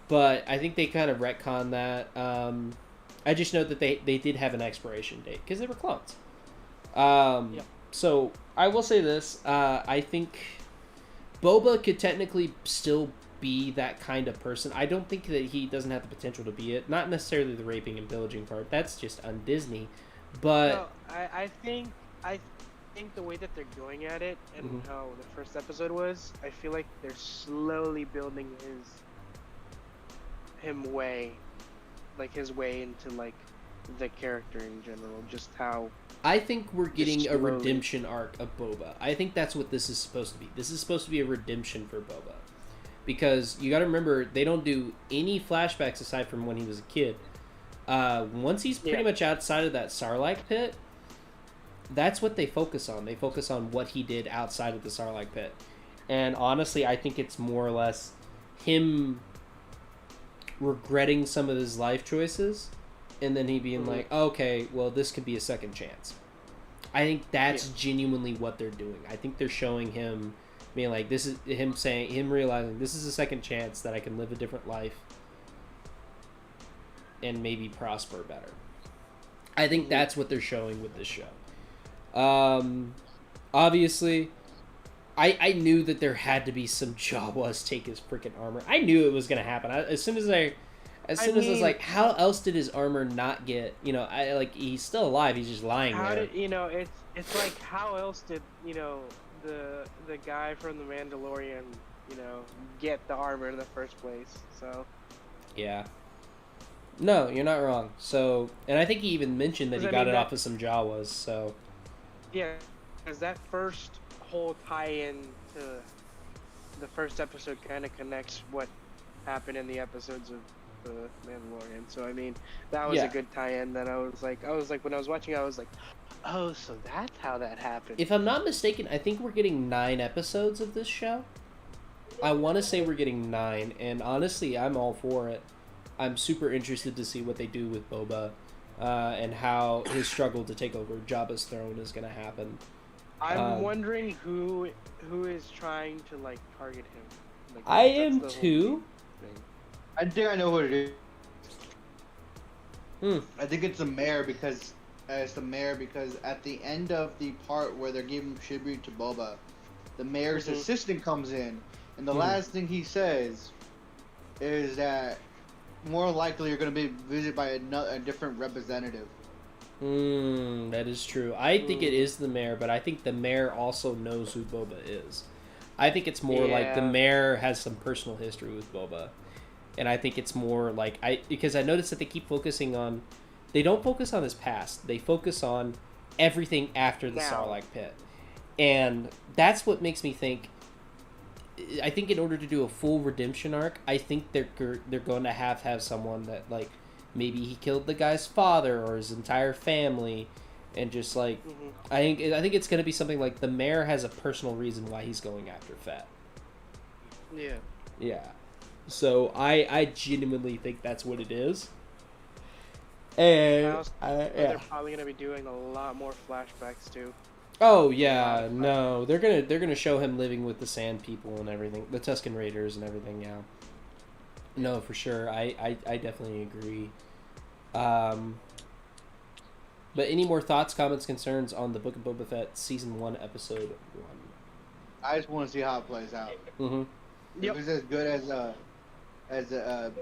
But I think they kind of retconned that. I just know that they did have an expiration date because they were clones. So I will say this. I think Boba could technically still be that kind of person. I don't think that he doesn't have the potential to be it. Not necessarily the raping and pillaging part. That's just on Disney. But no, I think the way that they're going at it and how the first episode was, I feel like they're slowly building his way into like the character in general, just how I think we're getting a redemption arc of Boba. I think that's what this is supposed to be. This is supposed to be a redemption for Boba. Because you gotta remember, they don't do any flashbacks aside from when he was a kid. Once he's pretty much outside of that Sarlacc pit, that's what they focus on. They focus on what he did outside of the Sarlacc pit. And honestly, I think it's more or less him regretting some of his life choices, and then he being like, okay, well, this could be a second chance. I think that's genuinely what they're doing. I think they're showing him being like, this is him realizing this is a second chance that I can live a different life and maybe prosper better. I think that's what they're showing with this show. Obviously, I knew that there had to be some Jawas take his freaking armor. I knew it was gonna happen. As soon as I was like, how else did his armor not get? He's still alive. He's just lying there. It's like, how else did the guy from the Mandalorian get the armor in the first place? So yeah. No, you're not wrong. So, and I think he even mentioned that he got it off of some Jawas. So yeah, because that first whole tie-in to the first episode kind of connects what happened in the episodes of the Mandalorian. So I mean, that was a good tie-in. That I was like when I was watching, I was like, oh, so that's how that happened. If I'm not mistaken, I think we're getting 9 episodes of this show. I want to say we're getting 9, and honestly, I'm all for it. I'm super interested to see what they do with Boba, and how his struggle to take over Jabba's throne is going to happen. I'm wondering who is trying to like target him. Like, I am too. I think I know what it is. I think it's the mayor because at the end of the part where they're giving tribute to Boba, the mayor's assistant comes in, and the last thing he says is that more likely you're going to be visited by a different representative. That is true. I think it is the mayor, but I think the mayor also knows who Boba is. I think it's more like the mayor has some personal history with Boba. And I think it's more like, because I noticed that they keep focusing on, they don't focus on his past. They focus on everything after the Sarlacc pit. And that's what makes me think, I think in order to do a full redemption arc, I think they're going to have someone that, like, maybe he killed the guy's father or his entire family, and just like I think it's going to be something like the mayor has a personal reason why he's going after Fett. Yeah. So I genuinely think that's what it is. And they're probably going to be doing a lot more flashbacks too. Oh yeah, no, they're gonna show him living with the Sand People and everything, the Tusken Raiders and everything. Yeah. No, for sure. I definitely agree. But any more thoughts, comments, concerns on the Book of Boba Fett Season 1, Episode 1? I just want to see how it plays out. If it's as good as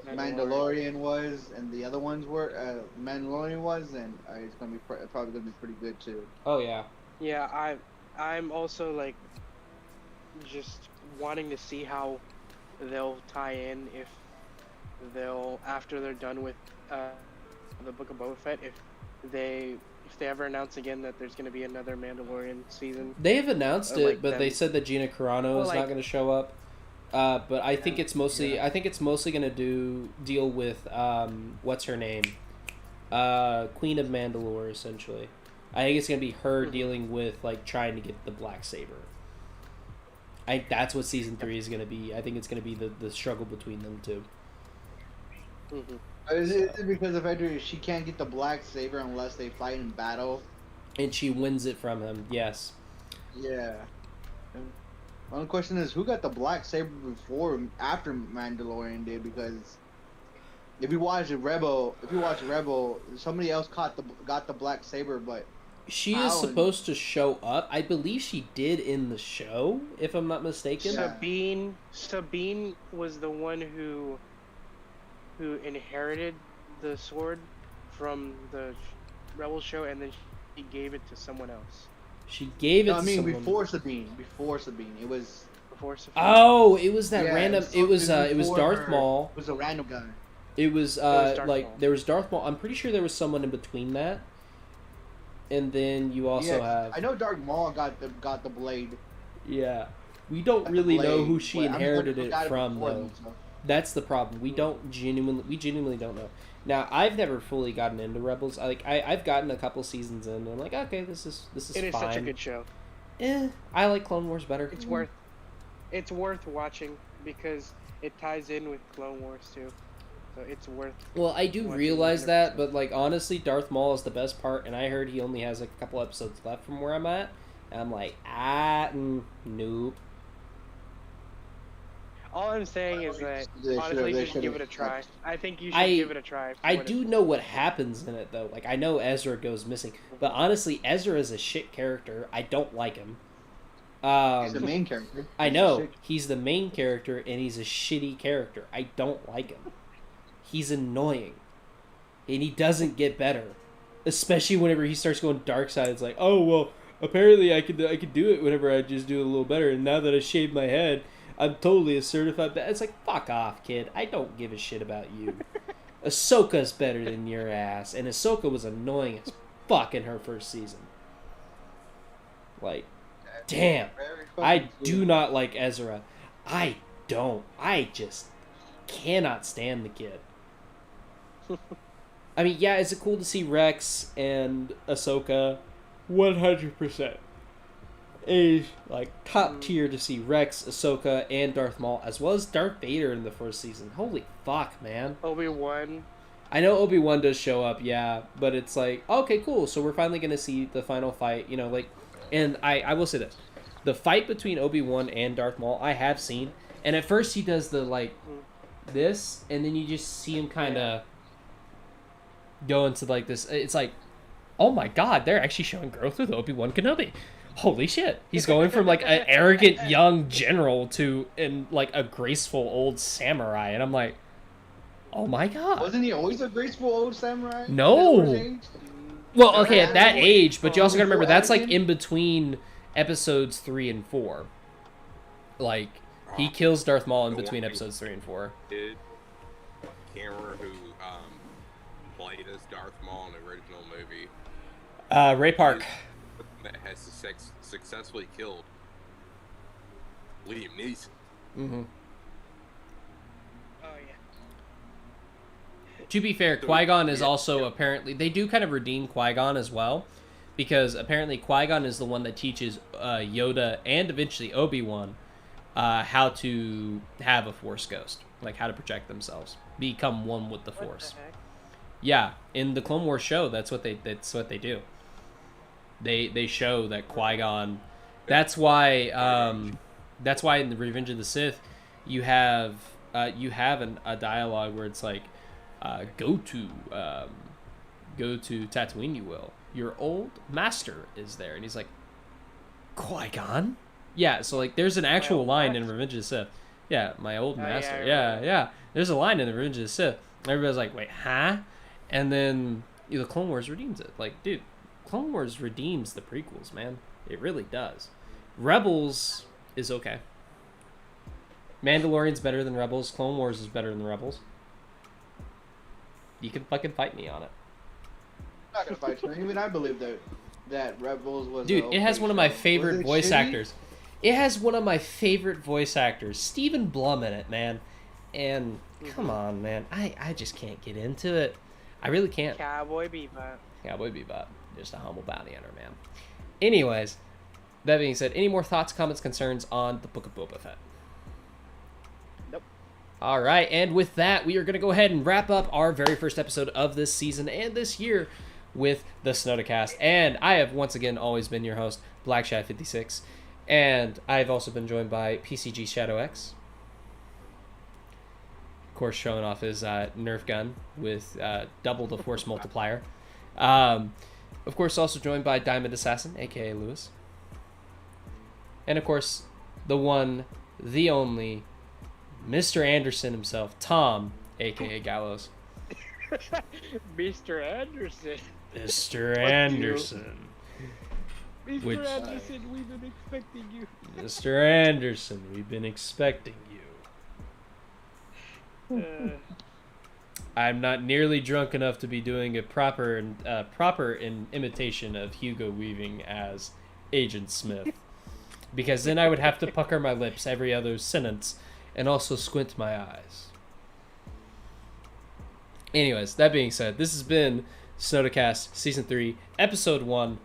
Mandalorian was and the other ones were, Mandalorian was, then it's gonna be probably gonna be pretty good too. Oh yeah. Yeah, I'm also like just wanting to see how they'll tie in, if they'll, after they're done with the Book of Boba Fett, if they ever announce again that there's going to be another Mandalorian season. They have announced it, but they said that Gina Carano is not going to show up. But I think it's mostly going to deal with what's her name, Queen of Mandalore, essentially. I think it's going to be her dealing with like trying to get the black saber. That's what Season 3 is going to be. I think it's going to be the struggle between them two. Is it because of Edgar, she can't get the black saber unless they fight in battle? And she wins it from him, yes. Yeah. One question is, who got the black saber after Mandalorian did? Because if you watch Rebel, somebody else got the black saber, but she is supposed to show up. I believe she did in the show, if I'm not mistaken. Sabine was the one who inherited the sword from the Rebel show, and then she gave it to someone else. She gave it. Before Sabine. It was before Sabine. Oh, it was that random. It was Darth Maul. It was a random guy. It was like there was Darth Maul. I'm pretty sure there was someone in between that. And then you also have. I know Darth Maul got the blade. Yeah, we don't really know who she inherited it from though. That's the problem. We genuinely don't know. Now, I've never fully gotten into Rebels. I've gotten a couple seasons in, and I'm like, okay, this is fine. It is such a good show. I like Clone Wars better. It's worth watching because it ties in with Clone Wars too. So it's worth. Well, I do realize that, but like honestly, Darth Maul is the best part, and I heard he only has like a couple episodes left from where I'm at. And I'm like, nope. All I'm saying is that honestly, you should give it a try. I think you should give it a try. I do know what happens in it though. Like I know Ezra goes missing, but honestly, Ezra is a shit character. I don't like him. He's the main character. I know he's the main character, and he's a shitty character. I don't like him. He's annoying, and he doesn't get better. Especially whenever he starts going dark side. It's like, oh well, apparently I could do it whenever I just do it a little better. And now that I shaved my head, I'm totally a certified. It's like, fuck off, kid. I don't give a shit about you. Ahsoka's better than your ass, and Ahsoka was annoying as fuck in her first season. Like, damn. I do not like Ezra. I don't. I just cannot stand the kid. I mean, yeah, is it cool to see Rex and Ahsoka? 100%. Is like top tier to see Rex, Ahsoka, and Darth Maul, as well as Darth Vader in the first season. Holy fuck, man. Obi-Wan. I know Obi-Wan does show up, yeah, but it's like, okay, cool, so we're finally going to see the final fight, you know, like, and I will say this. The fight between Obi-Wan and Darth Maul, I have seen, and at first he does the, like, this, and then you just see him kind of go into, like, this, it's like, oh my god, they're actually showing growth with Obi-Wan Kenobi. Holy shit. He's going from, like, an arrogant young general to, like, a graceful old samurai, and I'm like, oh my god. Wasn't he always a graceful old samurai? No. Well, okay, at that age, but you also gotta remember, that's, like, in between episodes 3 and 4. Like, he kills Darth Maul in between episodes 3 and 4. Can't remember who played as Darth Maul in the original movie. Ray Park. That has successfully killed Liam Neeson. Mm-hmm. Oh, yeah. To be fair, Qui-Gon is also apparently... They do kind of redeem Qui-Gon as well, because apparently Qui-Gon is the one that teaches Yoda and eventually Obi-Wan how to have a Force ghost, like how to protect themselves, become one with the Force. Yeah, in the Clone Wars show, that's what they do. They show that Qui-Gon. That's why in the Revenge of the Sith, you have a dialogue where it's like, go to Tatooine, you will. Your old master is there, and he's like, Qui-Gon? Yeah, so like there's an actual line in Revenge of the Sith. Yeah, my old master. Yeah. There's a line in the Revenge of the Sith. Everybody's like, wait, huh? And then the Clone Wars redeems it. Like, dude, Clone Wars redeems the prequels, man. It really does. Rebels is okay. Mandalorian's better than Rebels. Clone Wars is better than Rebels. You can fucking fight me on it. I'm not gonna fight you. Even I believe that Rebels was. Dude, it has one of my favorite voice actors. It has one of my favorite voice actors, Stephen Blum, in it, man. And come on, man, I just can't get into it. I really can't. Cowboy Bebop. Cowboy Bebop, just a humble bounty hunter, man. Anyways, that being said, any more thoughts, comments, concerns on the Book of Boba Fett? Nope. All right, and with that, we are going to go ahead and wrap up our very first episode of this season and this year with the SnodaCast. And I have once again always been your host, BlackShy56, and I've also been joined by PCG Shadow X. Of course, showing off his Nerf gun with double the force multiplier. Of course, also joined by Diamond Assassin, aka Lewis. And of course, the one, the only, Mr. Anderson himself, Tom, aka Gallows. Mr. Anderson. Mr. Anderson. Mr. Anderson, we've been expecting you. Mr. Anderson, we've been expecting you. I'm not nearly drunk enough to be doing a proper imitation of Hugo Weaving as Agent Smith, because then I would have to pucker my lips every other sentence and also squint my eyes. Anyways, that being said, this has been SnodaCast Season 3, Episode 1.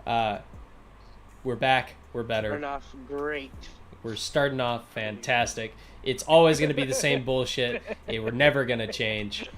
We're back. We're better. Starting off great. We're starting off fantastic. It's always going to be the same bullshit. We're never going to change.